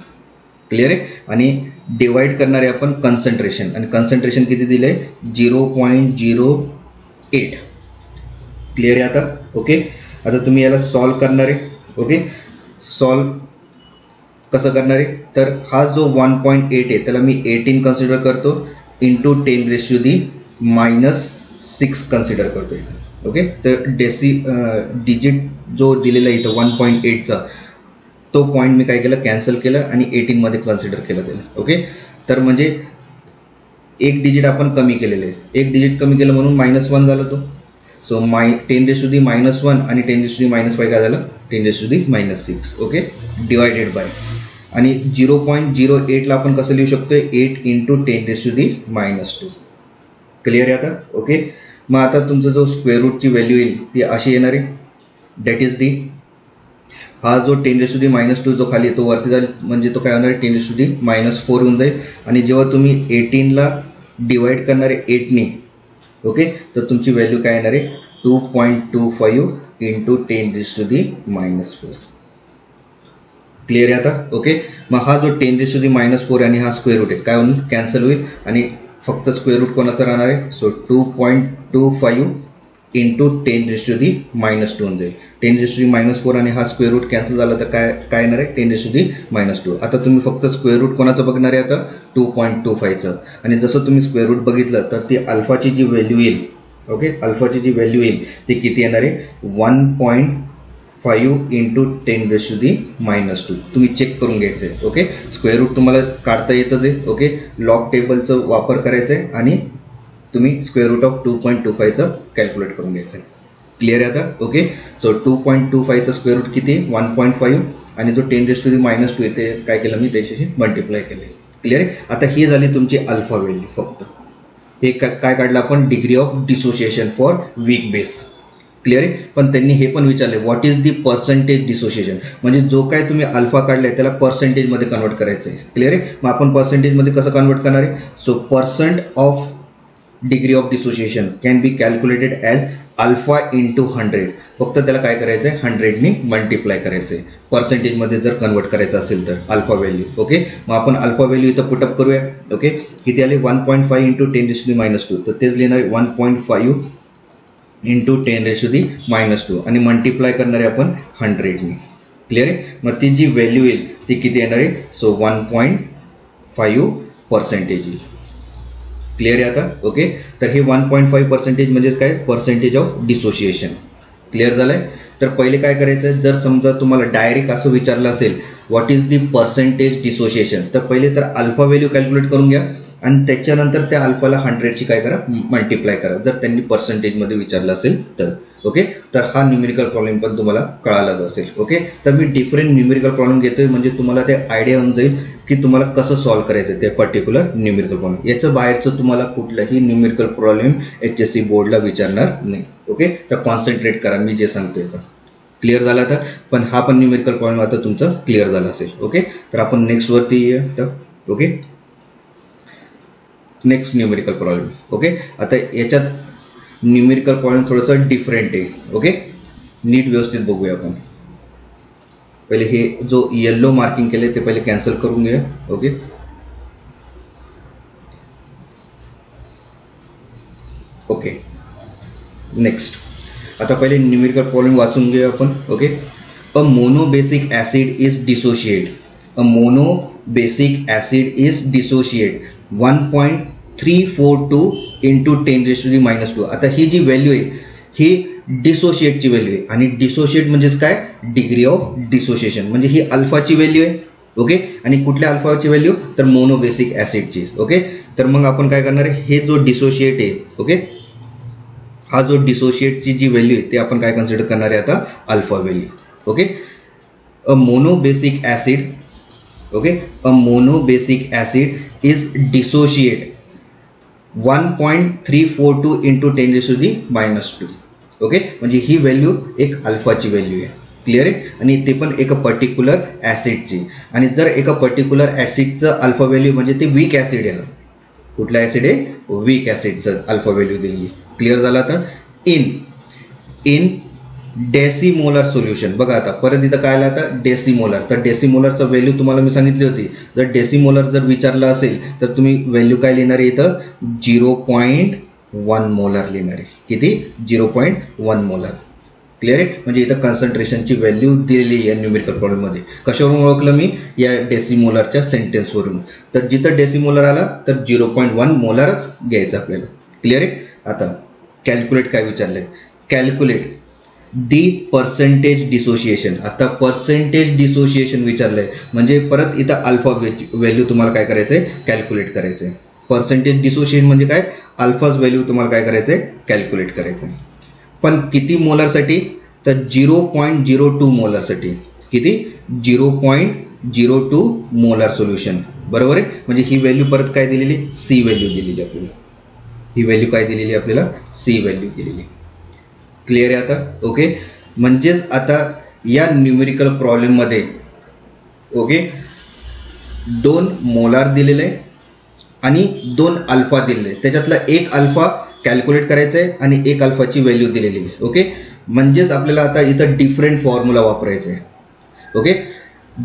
क्लिअर आहे. आणि डिवाइड करणारे आपण कन्सन्ट्रेशन, आणि कन्सन्ट्रेशन किती दिलं आहे, 0.08. क्लिअर आहे. आता ओके, आता तुम्ही याला सॉल्व करणार आहे. ओके, सॉल्व कसं करणार आहे, तर हा जो 1.8 आहे त्याला मी 18 कन्सिडर करतो इंटू 10⁻⁻⁶ कन्सिडर करतो. ओके, तर डिजिट जो दिलेला आहे इथं 1.8चा तो पॉईंट मी काय केलं, कॅन्सल केलं आणि 18मध्ये कन्सिडर केलं त्याला. ओके, तर म्हणजे एक डिजिट आपण कमी केलेलं आहे, एक डिजिट कमी केलं म्हणून -1 झाला तो. सो 10⁻⁻1 आणि 10⁻⁵ काय झालं, 10⁻⁻6. ओके, डिवायडेड बाय, आणि 0.08ला आपण कसं लिहू शकतो, 8 × 10⁻². क्लिअर आहे. आता ओके, मग आता तुमचा जो स्क्वेअर रूटची व्हॅल्यू येईल ती अशी येणार आहे, दॅट इज दी हा जो 10⁻² जो खाली तो वरती जाईल म्हणजे तो काय होणार आहे, 10⁻⁻4 होऊन जाईल. आणि जेव्हा तुम्ही 18ला डिवाइड करणार आहे 8ने, ओके, तर तुमची व्हॅल्यू काय येणार आहे, 2.25 × 10⁻⁻4. क्लिअर आहे. आता ओके, मग हा जो 10⁻⁻4 आणि हा स्क्वेअर रूट आहे काय होईल, कॅन्सल होईल आणि फक्त स्क्वेअर रूट कोणाचं राहणार आहे, सो 2.25 × 10⁻² होऊन जाईल. 10⁻⁻4 आणि हा स्क्वेअर रूट कॅन्सल झाला तर काय येणार आहे, 10⁻². आता तुम्ही फक्त स्क्वेअर रूट कोणाचं बघणार आहे, आता 2.25चं. आणि जसं तुम्ही स्क्वेअर रूट बघितलं तर ती अल्फाची जी व्हॅल्यू येईल, ओके, अल्फाची जी व्हॅल्यू येईल ती किती येणार आहे, 1.5 × 10⁻². तुम्ही चेक करून घ्यायचं आहे. ओके, स्क्वेअर रूट तुम्हाला काढता येतच आहे. ओके, लॉग टेबलचं वापर करायचं आहे आणि तुम्ही स्क्वेअर रूट ऑफ 2.25चं कॅल्क्युलेट करून घ्यायचं आहे. क्लिअर आहे. आता ओके, सो 2.25चं स्क्वेअर रूट किती, 1.5 आणि जो 10⁻² ते काय केलं मी त्याच्याशी मल्टिप्लाय केले. क्लिअर आहे. आता ही झाली तुमची अल्फा व्हॅल्यू. फक्त हे काय काढलं आपण, degree of dissociation for weak base. Clear आहे. पण त्यांनी हे पण विचारले, what is the percentage dissociation, म्हणजे जो काय तुम्ही अल्फा काढलाय त्याला पर्सेंटेजमध्ये कन्वर्ट करायचं आहे. क्लिअर आहे. मग आपण पर्सेंटेजमध्ये कसं कन्वर्ट करणार आहे, so percent of degree of dissociation can be calculated as alpha × 100. फक्त त्याला काय करायचं आहे, 100ने मल्टिप्लाय करायचं आहे पर्सेंटेजमध्ये जर कन्वर्ट करायचं असेल तर अल्फा व्हॅल्यू. ओके, मग आपण अल्फा व्हॅल्यू इथं पुटअप करूया. ओके, किती आले, 1.5 × 10⁻². तर तेच लिहिणार 1.5 × 10⁻² आणि मल्टिप्लाय करणार आहे आपण 100ने. क्लिअर आहे. मग ती जी व्हॅल्यू येईल ती किती येणार आहे, सो 1.5% येईल. क्लिअर आहे. आता ओके, तर हे 1.5% म्हणजेच काय, पर्सेंटेज ऑफ डिसोसिएशन. क्लिअर झालं आहे. तर पहिले काय करायचं आहे, जर समजा तुम्हाला डायरेक्ट असं विचारलं असेल what is the percentage dissociation, तर पहिले तर अल्फा व्हॅल्यू कॅल्क्युलेट करून घ्या आणि त्याच्यानंतर त्या अल्फाला 100ची काय करा, मल्टिप्लाय करा, जर त्यांनी पर्सेंटेजमध्ये विचारलं असेल तर. ओके, तर हा न्यूमेरिकल प्रॉब्लेम पण तुम्हाला कळालाच असेल. ओके, तर मी डिफरंट न्यूमेरिकल प्रॉब्लेम घेतोय म्हणजे तुम्हाला ते आयडिया होऊन जाईल की तुम्हाला कसं सॉल्व्ह करायचं ते पर्टिक्युलर न्यूमेरिकल प्रॉब्लेम. याचं बाहेरचं तुम्हाला कुठलंही न्यूमेरिकल प्रॉब्लेम HSC बोर्डला विचारणार नाही. ओके, तर कॉन्सन्ट्रेट करा मी जे सांगतोय तर. क्लिअर झाला आता. पण हा पण न्यूमेरिकल प्रॉब्लेम आता तुमचा क्लिअर झाला असेल. ओके, तर आपण नेक्स्टवरती येऊया. तर okay, next numerical problem. Okay, आता याच्यात न्यूमेरिकल प्रॉब्लेम थोडंसं डिफरंट आहे. ओके, नीट व्यवस्थित बघूया आपण. पहिले हे जो येल्लो मार्किंग केले ते पहिले कॅन्सल करून घेऊया. Okay, okay. नेक्स्ट आता पहिले न्यूमेरिकल प्रॉब्लेम वाचून घेऊया आपण. Okay, a monobasic acid is dissociate. A monobasic acid is dissociate 1.342 into 10⁻². आता ही जी व्हॅल्यू आहे ही डिसोशिएटची व्हॅल्यू आहे आणि डिसोशिएट म्हणजेच काय, डिग्री ऑफ डिसोशिएशन, म्हणजे ही अल्फाची व्हॅल्यू आहे. ओके, आणि कुठल्या अल्फाची व्हॅल्यू, तर मोनोबेसिक ॲसिडची. ओके, तर मग आपण काय करणार आहे, हे जो डिसोशिएट आहे, ओके, हा जो डिसोशिएटची जी व्हॅल्यू आहे ते आपण काय कन्सिडर करणार आहे आता, alpha value. Okay, a monobasic acid, okay, a monobasic acid is dissociate 1.342 into 10⁻². Okay, म्हणजे ही व्हॅल्यू एक अल्फाची व्हॅल्यू आहे. क्लिअर आहे, आणि ते पण एका पर्टिक्युलर ॲसिडची. आणि जर एका पर्टिक्युलर ॲसिडचं अल्फा व्हॅल्यू म्हणजे ते वीक ॲसिड आहे. कुठला ॲसिड आहे, वीक ॲसिडचं अल्फा व्हॅल्यू दिलेली. क्लिअर झाला आता. In decimolar solution. बघा आता परत इथं काय आलं आता, डेसिमोलर. तर डेसिमोलरचं व्हॅल्यू तुम्हाला मी सांगितली होती. जर डेसिमोलर जर विचारलं असेल तर तुम्ही व्हॅल्यू काय लिहिणार आहे इथं, 0.1 मोलर लिहिणार आहे. किती, 0.1 मोलर. क्लिअर आहे, म्हणजे इथं कन्सन्ट्रेशनची व्हॅल्यू दिलेली आहे या न्यूमेरिकल प्रॉब्लेममध्ये. कशावरून ओळखलं मी, या डेसिमोलरच्या सेंटेन्सवरून. तर जिथं डेसिमोलर आला तर 0.1 मोलरच घ्यायचं आपल्याला. क्लिअर आहे. आता कॅल्क्युलेट काय विचारलंय, कॅल्क्युलेट दी पर्सेंटेज डिसोशिएशन. आता पर्सेंटेज डिसोशिएशन विचारलंय म्हणजे परत इथं अल्फा व्हॅल्यू तुम्हाला काय करायचं आहे, कॅल्क्युलेट करायचं आहे. पर्सेंटेज डिसोशिएशन म्हणजे काय, अल्फाज व्हॅल्यू तुम्हाला काय करायचं आहे, कॅल्क्युलेट करायचं आहे. पण किती मोलरसाठी, तर 0.02 मोलरसाठी. किती, 0.02 मोलर सोल्युशन. बरोबर आहे, म्हणजे ही व्हॅल्यू परत काय दिलेली, सी व्हॅल्यू दिलेली आपल्याला. ही व्हॅल्यू काय दिलेली आपल्याला, सी व्हॅल्यू दिलेली. क्लिअर आहे आता. ओके, म्हणजेच आता या न्यूमेरिकल प्रॉब्लेममध्ये, ओके, 2 मोलार दिलेले आहे आणि 2 अल्फा दिलेले आहे. त्याच्यातला एक अल्फा कॅल्क्युलेट करायचं आहे आणि एक अल्फाची व्हॅल्यू दिलेली आहे. ओके, म्हणजेच आपल्याला आता इथं डिफरंट फॉर्म्युला वापरायचा आहे. ओके,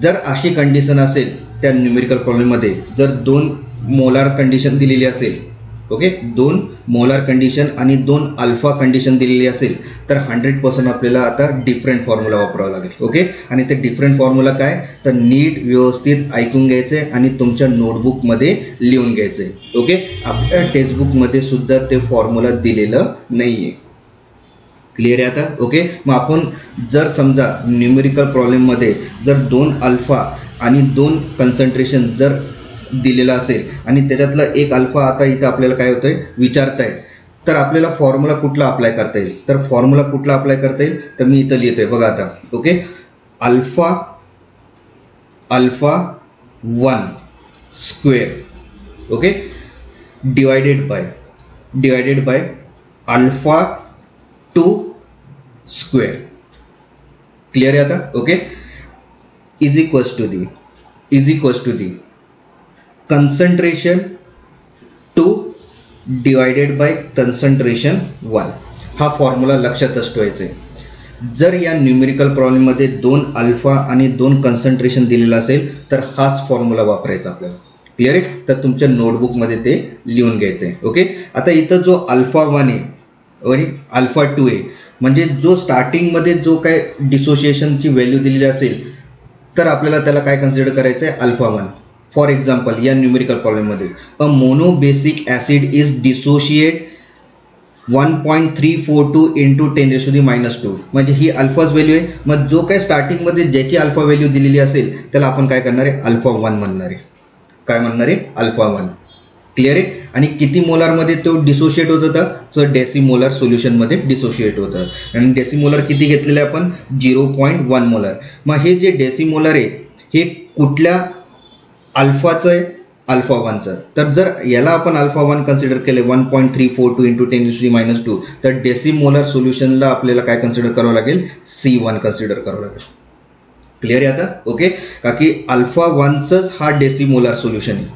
जर अशी कंडिशन असेल त्या न्यूमेरिकल प्रॉब्लेममध्ये, जर 2 मोलार कंडिशन दिलेली असेल, ओके, 2 मोलार कंडिशन आणि 2 अल्फा कंडिशन दिलेली असेल तर 100% आपल्याला आता डिफरंट फॉर्म्युला वापरावा लागेल. ओके, आणि ते डिफरंट फॉर्म्युला काय, तर नीट व्यवस्थित ऐकून घ्यायचं आहे आणि तुमच्या नोटबुकमध्ये लिहून घ्यायचं आहे. ओके, आपल्या टेक्स्टबुकमध्ये सुद्धा ते फॉर्म्युला दिलेलं नाही आहे. क्लिअर आहे आता. ओके, मग आपण जर समजा न्यूमेरिकल प्रॉब्लेममध्ये जर 2 अल्फा आणि 2 कन्सन्ट्रेशन जर दिलेला असेल आणि त्याच्यातला एक अल्फा आता इथं आपल्याला काय होतंय, विचारताय, तर आपल्याला फॉर्म्युला कुठला अप्लाय करता येईल, तर फॉर्म्युला कुठला अप्लाय करता येईल, तर मी इथं लिहितोय बघा आता. Okay, alpha 1 square, okay, divided by alpha 2 square. Clear आहे आता. Okay, is equals to the concentration 2 divided by concentration 1. हा फॉर्म्युला लक्षातच ठेवायचा आहे. जर या न्यूमेरिकल प्रॉब्लेममध्ये 2 अल्फा आणि 2 कन्सन्ट्रेशन दिलेलं असेल तर हाच फॉर्म्युला वापरायचा आपल्याला. क्लिअर आहे, तर तुमच्या नोटबुकमध्ये ते लिहून घ्यायचं आहे. ओके, आता इथं जो अल्फा 1 आहे आणि अल्फा 2 आहे, म्हणजे जो स्टार्टिंगमध्ये जो काय डिसोशिएशनची व्हॅल्यू दिलेली असेल तर आपल्याला त्याला काय कन्सिडर करायचं आहे, अल्फा 1. फॉर एक्झाम्पल या न्यूमेरिकल प्रॉब्लेममध्ये a monobasic acid is dissociate 1.342 into 10⁻². म्हणजे ही अल्फाच व्हॅल्यू आहे. मग जो काय स्टार्टिंगमध्ये ज्याची अल्फा व्हॅल्यू दिलेली असेल त्याला आपण काय करणार आहे, अल्फा 1 म्हणणार आहे. काय म्हणणार आहे, अल्फा 1. क्लिअर आहे. आणि किती मोलारमध्ये तो डिसोशिएट होत होता, तर डेसिमोलर सोल्युशनमध्ये डिसोशिएट होतं. आणि डेसिमोलर किती घेतलेले आपण, 0.1 मोलर. मग हे जे डेसिमोलर आहे हे कुठल्या अल्फाचं आहे, अल्फा 1चं. तर जर याला आपण अल्फा 1 कन्सिडर केले 1.342 इंटू 10⁻², तर डेसिमोलर सोल्युशनला आपल्याला काय कन्सिडर करावं लागेल, C1 कन्सिडर करावं लागेल. क्लिअर आहे आता. ओके, का की अल्फा 1चंच हा डेसिमोलर सोल्युशन आहे.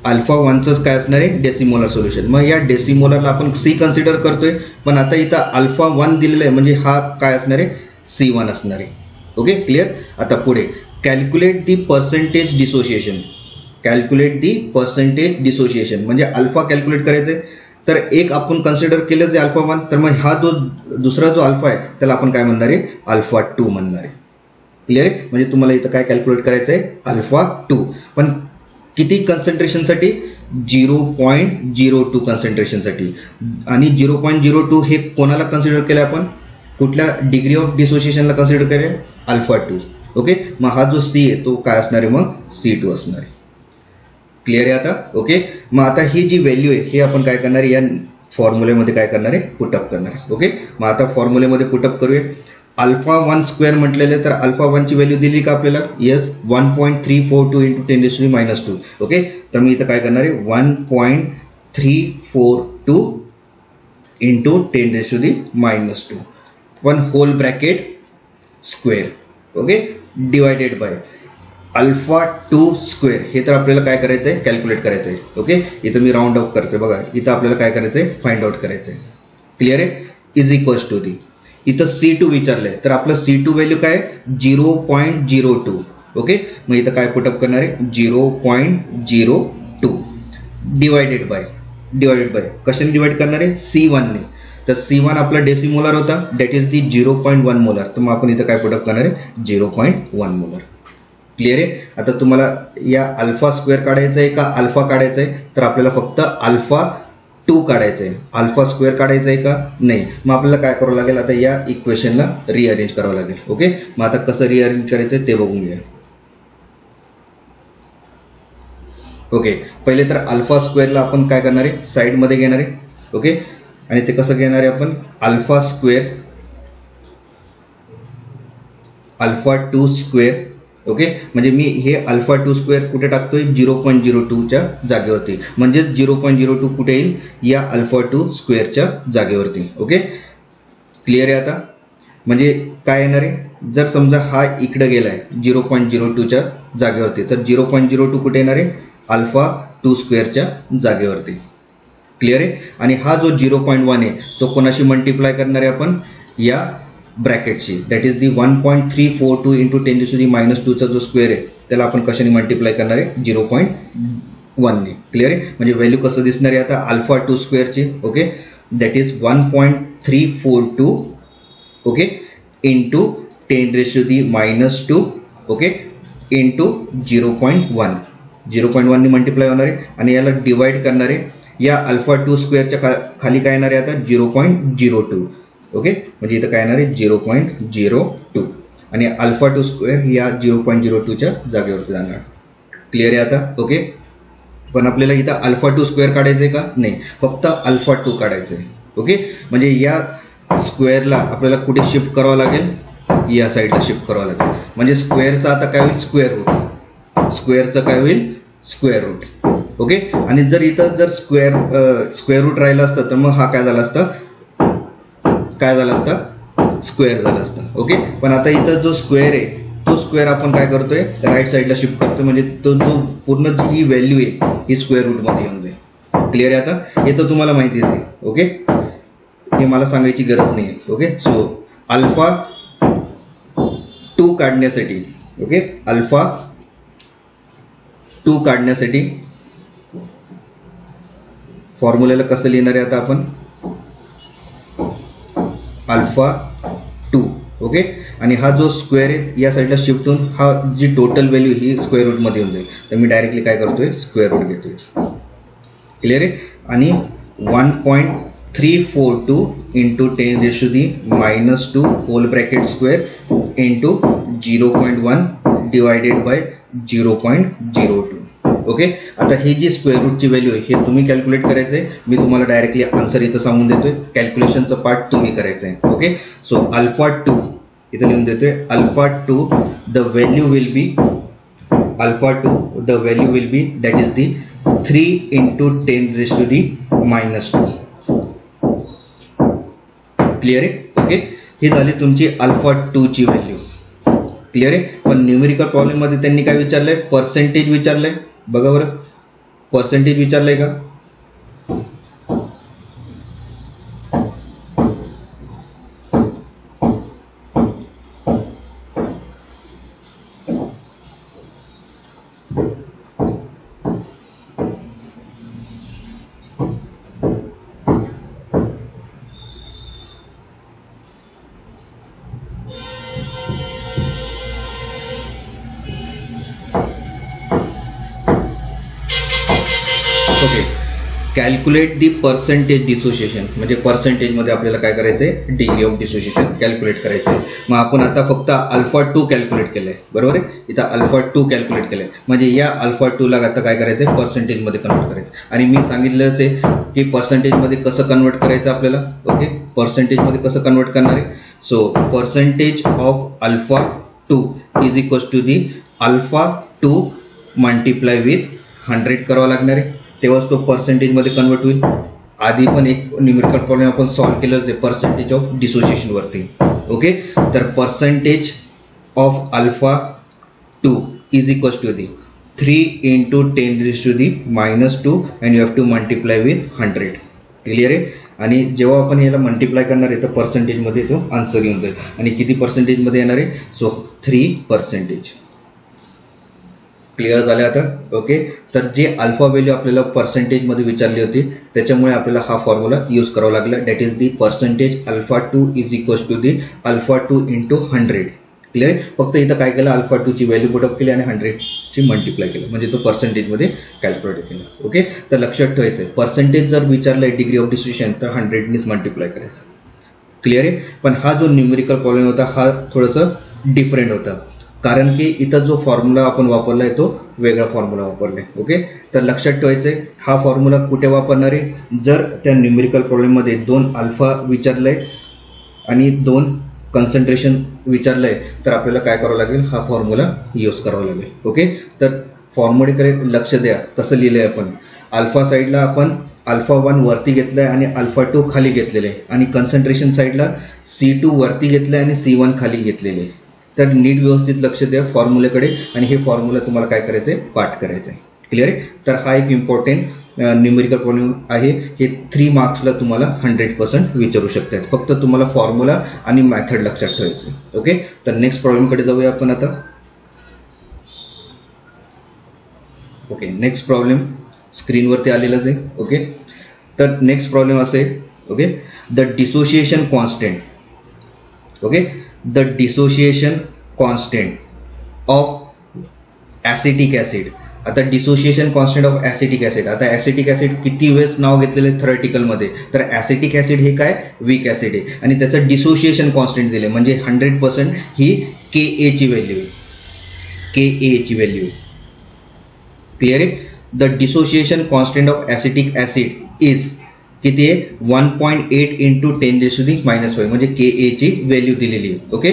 अल्फा 1चंच काय असणार आहे डेसिमोलर सोल्युशन. मग या डेसिमोलरला आपण सी कन्सिडर करतोय, पण आता इथं अल्फा 1 दिलेलं आहे म्हणजे हा काय असणार आहे C1 असणार आहे. Okay clear. आता पुढे calculate the percentage dissociation. Calculate the percentage dissociation म्हणजे अल्फा कॅल्क्युलेट करायचं आहे. तर एक आपण कन्सिडर केलं जे अल्फा 1, तर मग हा जो दुसरा जो अल्फा आहे त्याला आपण काय म्हणणार आहे अल्फा 2 म्हणणार आहे. क्लिअर आहे. म्हणजे तुम्हाला इथं काय कॅल्क्युलेट करायचं आहे अल्फा 2, पण किती कन्सन्ट्रेशनसाठी 0.02 कन्सन्ट्रेशनसाठी. आणि 0.02 हे कोणाला कन्सिडर केलं आपण, कुठल्या डिग्री ऑफ डिसोसिएशनला कन्सिडर केलं अल्फा 2. ओके. मग हा जो सी आहे तो काय असणार आहे मग C2 असणार आहे. क्लिअर आहे आता. ओके. मग आता ही जी व्हॅल्यू आहे हे आपण काय करणार आहे या फॉर्म्युलेमध्ये काय करणार आहे पुटअप करणार आहे. ओके. मग आता फॉर्म्युलेमध्ये पुटअप करूया. अल्फा 1 स्क्वेअर म्हटलेलं तर अल्फा 1ची व्हॅल्यू दिली का आपल्याला, येस 1.342 इंटू 10⁻². ओके. तर मी इथं काय करणार आहे 1.342 into 10⁻², one whole bracket square. Okay. Divided by alpha 2 square. हे तर आपल्याला काय करायचं आहे कॅल्क्युलेट करायचं आहे. ओके. इथं मी राऊंड ऑफ करतोय बघा, इथं आपल्याला काय करायचं आहे फाइंड आउट करायचं आहे. क्लिअर आहे. इज इक्वल्स टू दी इथं C2 विचारलं आहे तर आपलं C2 व्हॅल्यू काय 0.02. ओके. मग इथं काय पुटअप करणार आहे 0.02 डिवायडेड बाय कशाने डिवाइड करणार आहे C1 ने. तर C1 आपला डेसिमोलर होता, दॅट इज दी 0.1 मोलर. तर मग आपण इथं काय पुटअप करणार आहे 0.1 मोलर. क्लिअर आहे. आता तुम्हाला या अल्फा स्क्वेअर काढायचं आहे का अल्फा काढायचं आहे, तर आपल्याला फक्त अल्फा 2 काढायचं आहे. अल्फा स्क्वेअर काढायचं आहे का नाही. मग आपल्याला काय करावं लागेल आता या इक्वेशनला रिअरेंज करावं लागेल. ओके. मग आता कसं रिअरेंज करायचं आहे ते बघून घ्या. ओके. पहिले तर अल्फा स्क्वेअरला आपण काय करणार आहे साईडमध्ये घेणार आहे. ओके. आणि ते कसं घेणार आहे आपण alpha square alpha 2 square. Okay. म्हणजे मी हे अल्फा 2 स्क्वेअर कुठे टाकतोय 0.02च्या जागेवरती, म्हणजेच 0.02 कुठे येईल या अल्फा 2 स्क्वेअरच्या जागेवरती. ओके. क्लिअर आहे आता. म्हणजे काय येणार आहे जर समजा हा इकडे गेला आहे 0.02च्या जागेवरती, तर 0.02 कुठे येणार आहे अल्फा 2 स्क्वेअरच्या जागेवरती. क्लिअर आहे. आणि हा जो 0.1 आहे तो कोणाशी मल्टिप्लाय करणार आहे आपण या ब्रॅकेटशी, दॅट इज दी 1.342 इंटू 10⁻²चा जो स्क्वेअर आहे त्याला आपण कशाने मल्टिप्लाय करणार आहे 0.1 ने. क्लिअर आहे. म्हणजे व्हॅल्यू कसं दिसणार आहे आता अल्फा 2 स्क्वेअरची. Okay. That is 1.342 okay into 10⁻². Okay. Into 0.1 ने मल्टिप्लाय होणार आहे आणि याला डिवाइड करणार आहे या अल्फा 2 स्क्वेअरच्या खाली काय येणार आहे आता 0.02. ओके. म्हणजे इथं काय येणार आहे 0.02 आणि अल्फा 2 स्क्वेअर या 0.02च्या जागेवरती जाणार. क्लिअर आहे आता. ओके. पण आपल्याला इथं अल्फा 2 स्क्वेअर काढायचं आहे का नाही, फक्त अल्फा 2 काढायचं आहे. ओके. म्हणजे या स्क्वेअरला आपल्याला कुठे शिफ्ट करावं लागेल या साईडला शिफ्ट करावं लागेल. म्हणजे स्क्वेअरचा आता काय होईल स्क्वेअर रूट, स्क्वेअरचं काय होईल स्क्वेअर रूट. ओके. आणि जर इथं जर स्क्वेअर रूट राहिलं असतं तर मग हा काय झाला असता स्क्वेअर झाला असता. ओके. पण आता इथं जो स्क्वेअर आहे तो स्क्वेअर आपण काय करतोय राईट साईडला शिफ्ट करतोय, म्हणजे तो जो पूर्ण ही व्हॅल्यू आहे ही स्क्वेअर रूटमध्ये येऊन जाईल. क्लिअर आहे आता. हे तर तुम्हाला माहितीच आहे. ओके. हे मला सांगायची गरज नाही आहे. ओके. सो अल्फा 2 काढण्यासाठी ओके अल्फा 2 काढण्यासाठी फॉर्म्युलेला कसं लिहिणार आहे आता आपण अल्फा 2. ओके. आणि हा जो स्क्वेअर आहे या साईडला शिफ्ट होऊन हा जी टोटल व्हॅल्यू ही स्क्वेअर रूटमध्ये येऊन जाईल. तर मी डायरेक्टली काय करतोय स्क्वेअर रूट घेतोय. क्लिअर आहे. आणि 1.342 into 10⁻² whole bracket square into 0.1 divided by 0.02. Okay. आता ही जी स्क्वेअर रूटची व्हॅल्यू आहे हे तुम्ही कॅल्क्युलेट करायचं आहे. मी तुम्हाला डायरेक्टली आन्सर इथं सांगून देतोय, कॅल्क्युलेशनचं पार्ट तुम्ही करायचं आहे. ओके. सो अल्फा 2 इथं लिहून देतोय alpha 2 the value will B that is the 3 into 10⁻². Clear आहे. ओके. ही झाली तुमची अल्फा 2ची व्हॅल्यू. क्लिअर आहे. पण न्यूमेरिकल प्रॉब्लेममध्ये त्यांनी काय विचारलंय पर्सेंटेज विचारलंय. बघा बरं पर्सेंटेज विचारलंय का? Okay, calculate the percentage dissociation, म्हणजे पर्सेंटेजमध्ये आपल्याला काय करायचं आहे, डिग्री ऑफ डिसोसिएशन कॅल्क्युलेट करायचं आहे. मग आपण आता फक्त अल्फा 2 कॅल्क्युलेट केलं आहे, बरोबर आहे. इथं अल्फा 2 कॅल्क्युलेट केलं आहे, म्हणजे या अल्फा 2ला आता काय करायचं आहे, पर्सेंटेजमध्ये कन्वर्ट करायचं. आणि मी सांगितलंच आहे की पर्सेंटेजमध्ये कसं कन्वर्ट करायचं आपल्याला. ओके, पर्सेंटेजमध्ये कसं कन्वर्ट करणार आहे. So percentage of alpha 2 is equals to the alpha 2 multiply with 100 करावं लागणार आहे, तेव्हाच तो पर्सेंटेजमध्ये कन्वर्ट होईल. आधी पण एक न्यूमेरिकल प्रॉब्लेम आपण सॉल्व्ह केलंच आहे पर्सेंटेज ऑफ डिसोसिएशनवरती. ओके, तर percentage of alpha 2 is equals to the 3 into 10⁻⁻² and you have to multiply with 100. Clear आहे. आणि जेव्हा आपण याला मल्टिप्लाय करणार आहे तर पर्सेंटेजमध्ये तो आन्सर येऊन जाईल. आणि किती पर्सेंटेजमध्ये येणार आहे, सो 3%. क्लिअर झालं आता. ओके, तर जे अल्फा व्हॅल्यू आपल्याला पर्सेंटेजमध्ये विचारली होती त्याच्यामुळे आपल्याला हा फॉर्म्युला यूज करावा लागला. That is the percentage alpha 2 is equals to the alpha 2 into 100. Clear आहे. फक्त इथं काय केलं, अल्फा 2ची व्हॅल्यू पुटअप केली आणि 100ची मल्टिप्लाय केलं, म्हणजे तो पर्सेंटेजमध्ये कॅल्क्युलेट केलं. ओके, तर लक्षात ठेवायचं आहे पर्सेंटेज जर विचारलं आहे डिग्री ऑफ डिसोसिएशन तर 100नीच मल्टिप्लाय करायचं. क्लिअर आहे. पण हा जो न्यूमेरिकल प्रॉब्लेम होता हा थोडंसं डिफरंट होता, कारण की इथं जो फॉर्म्युला आपण वापरला आहे तो वेगळा फॉर्म्युला वापरला आहे. ओके, तर लक्षात ठेवायचं आहे हा फॉर्म्युला कुठे वापरणार आहे, जर त्या न्यूमेरिकल प्रॉब्लेममध्ये 2 अल्फा विचारलं आहे आणि 2 कन्सन्ट्रेशन विचारलं आहे तर आपल्याला काय करावं लागेल, हा फॉर्म्युला यूज करावा लागेल. ओके, तर फॉर्म्युलेकडे लक्ष द्या. कसं लिहिलं आहे आपण, अल्फा साईडला आपण अल्फा 1 वरती घेतलं आहे आणि अल्फा 2 खाली घेतलेलं आहे, आणि कन्सन्ट्रेशन साईडला C2 वरती घेतलं आहे आणि C1 खाली घेतलेले आहे. तर नीट व्यवस्थित लक्ष द्या फॉर्म्युलेकडे, आणि हे फॉर्म्युला तुम्हाला काय करायचं आहे, पाठ करायचं आहे. क्लिअर आहे. तर हा एक इम्पॉर्टंट न्यूमेरिकल प्रॉब्लेम आहे. हे 3 मार्क्सला तुम्हाला 100% विचारू शकतात. फक्त तुम्हाला फॉर्म्युला आणि मॅथड लक्षात ठेवायचं आहे. ओके, तर नेक्स्ट प्रॉब्लेमकडे जाऊया आपण आता. ओके, नेक्स्ट प्रॉब्लेम स्क्रीनवरती आलेलाच आहे. ओके, तर नेक्स्ट प्रॉब्लेम असे. Okay, the dissociation constant. Okay, the dissociation constant of acetic acid. आता dissociation constant of acetic acid. आता ॲसिटिक ॲसिड किती वेळेस नाव घेतलेलं आहे थेरॉटिकलमध्ये, तर ॲसिटिक ॲसिड हे काय, वीक ॲसिड आहे, आणि त्याचं डिसोसिएशन कॉन्स्टंट दिले म्हणजे 100% ही Ka ची व्हॅल्यू आहे. Ka ची व्हॅल्यू. क्लिअर आहे. The dissociation constant of acetic acid is किती आहे, 1.8 into 10⁻⁻5 म्हणजे Ka ची व्हॅल्यू दिलेली आहे. Okay,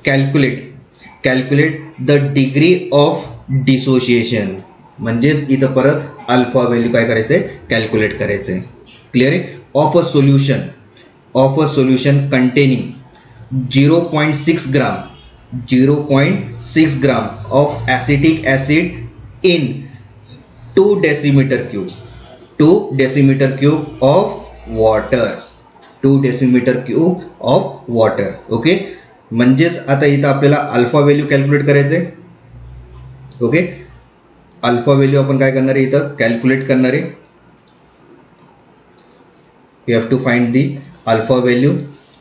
calculate the degree of dissociation, म्हणजेच इथं परत अल्फा व्हॅल्यू काय करायचं आहे, कॅल्क्युलेट करायचं आहे. क्लिअर आहे. Of a solution containing 0.6 gram of acetic acid in 2 decimeter cube of water. 2 decimeter cube of water. Okay, म्हणजेच आता इथं आपल्याला अल्फा व्हॅल्यू कॅल्क्युलेट करायचं आहे. ओके, अल्फा व्हॅल्यू आपण काय करणार आहे, इथं कॅल्क्युलेट करणार आहे. You have to find the alpha value.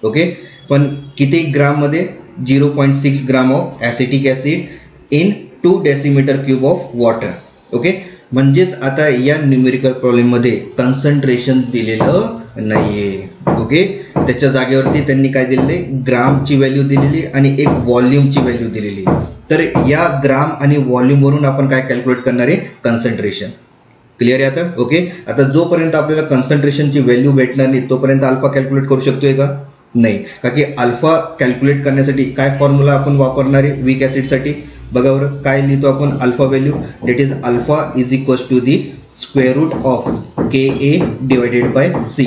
Okay, पण किती ग्राममध्ये, 0.6 gram of acetic acid in 2 decimeter cube of water. Okay, म्हणजेच आता या न्यूमेरिकल प्रॉब्लेममध्ये कन्सन्ट्रेशन दिलेलं नाही आहे. ओके, त्याच्या जागेवरती त्यांनी काय दिलेले, ग्रामची व्हॅल्यू दिलेली आणि एक व्हॉल्यूमची व्हॅल्यू दिलेली. तर या ग्राम आणि व्हॉल्यूमवरून आपण काय कॅल्क्युलेट करणार आहे, कन्सन्ट्रेशन. क्लिअर आहे आता. ओके, आता जोपर्यंत आपल्याला कन्सन्ट्रेशनची व्हॅल्यू भेटणार नाही तोपर्यंत अल्फा कॅल्क्युलेट करू शकतोय का, नाही. का की अल्फा कॅल्क्युलेट करण्यासाठी काय फॉर्म्युला आपण वापरणार आहे वीक ॲसिडसाठी, बघा बरं काय लिहितो आपण, alpha value that is alpha is equals to the square root of Ka/C.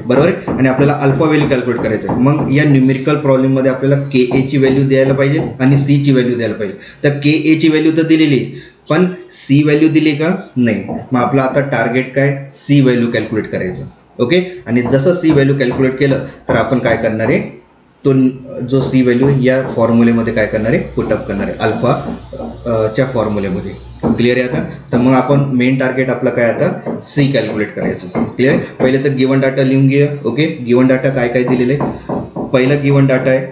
बरोबर आहे. आणि आपल्याला अल्फा व्हॅल्यू कॅल्क्युलेट करायचं आहे. मग या न्यूमेरिकल प्रॉब्लेममध्ये आपल्याला Ka ची व्हॅल्यू द्यायला पाहिजे आणि C ची व्हॅल्यू द्यायला पाहिजे. तर Ka ची व्हॅल्यू तर दिलेली, पण सी व्हॅल्यू दिली का नाही. मग आपला आता टार्गेट काय, सी व्हॅल्यू कॅल्क्युलेट करायचं. ओके, आणि जसं सी व्हॅल्यू कॅल्क्युलेट केलं तर आपण काय करणार आहे, तो जो सी व्हॅल्यू या फॉर्म्युलेमध्ये काय करणार आहे, पुटअप करणार आहे अल्फा च्या फॉर्म्युलेमध्ये. क्लिअर आहे आता. तर मग आपण मेन टार्गेट आपलं काय आता, सी कॅल्क्युलेट करायचं. क्लिअर. पहिले तर गिवन डाटा लिहून घेऊया. ओके, गिवन डाटा काय काय दिलेलं आहे. पहिला गिवन डाटा आहे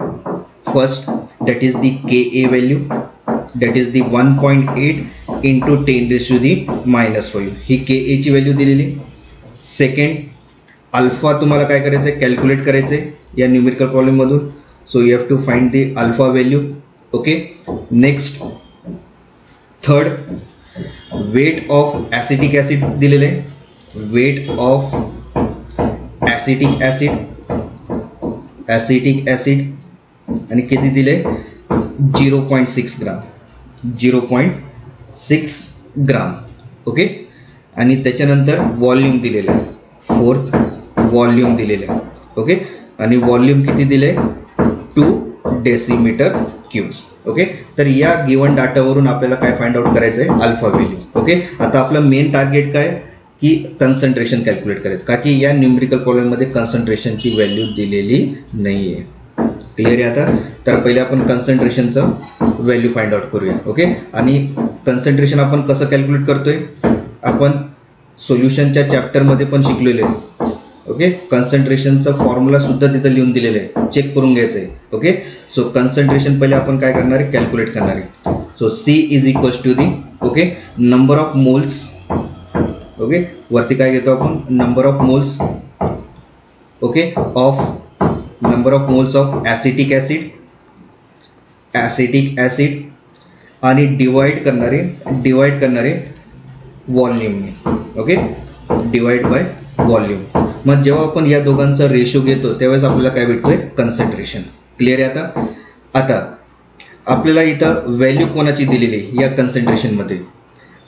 first, that is the K a value, that is the 1.8 into 10⁻⁻⁴. ही के एची व्हॅल्यू दिलेली. सेकंड, अल्फा तुम्हाला काय करायचं आहे, कॅल्क्युलेट करायचं आहे या न्यूमेरिकल प्रॉब्लेममधून. So you have to find the alpha value. Okay. Next, third, weight of acetic acid दिलेलं आहे. वेट ऑफ ॲसिटिक ॲसिड आणि किती दिले, 0.6 ग्राम, 0.6 ग्राम. ओके. आणि त्याच्यानंतर व्हॉल्यूम दिलेलं आहे. फोर्थ, व्हॉल्यूम दिलेलं आहे. ओके. आणि व्हॉल्यूम किती दिले, 2 डेसिमीटर क्यूब. ओके. तर या गिवन डाटावरून आपल्याला काय फाइंड आउट करायचं आहे, अल्फा व्हॅल्यू. ओके. आता आपलं मेन टार्गेट काय की कन्सन्ट्रेशन कॅल्क्युलेट करायचं, का की या न्यूमेरिकल प्रॉब्लेममध्ये कन्सन्ट्रेशनची व्हॅल्यू दिलेली नाही आहे. क्लिअर आहे आता. तर पहिले आपण कन्सन्ट्रेशनचं व्हॅल्यू फाइंड आउट करूया. ओके. आणि कन्सन्ट्रेशन आपण कसं कॅल्क्युलेट करतोय, आपण सोल्युशनच्या चॅप्टरमध्ये पण शिकलेलो आहे. ओके. कन्सन्ट्रेशनचा फॉर्म्युला सुद्धा तिथं लिहून दिलेलं आहे, चेक करून घ्यायचं आहे. ओके. सो कन्सन्ट्रेशन पहिले आपण काय करणार आहे, कॅल्क्युलेट करणार आहे. So C is equals to the, okay, number of moles. Okay. वरती काय घेतो आपण, number of moles. Okay. Of number of moles of acetic acid आणि डिवाइड करणारे व्हॉल्यूमने. ओके. Divide by volume. मग जेव्हा आपण या दोघांचा रेशो घेतो त्यावेळेस आपल्याला काय भेटतोय, कन्सन्ट्रेशन. क्लिअर आहे आता. आता आपल्याला इथं व्हॅल्यू कोणाची दिलेली या कन्सन्ट्रेशनमध्ये,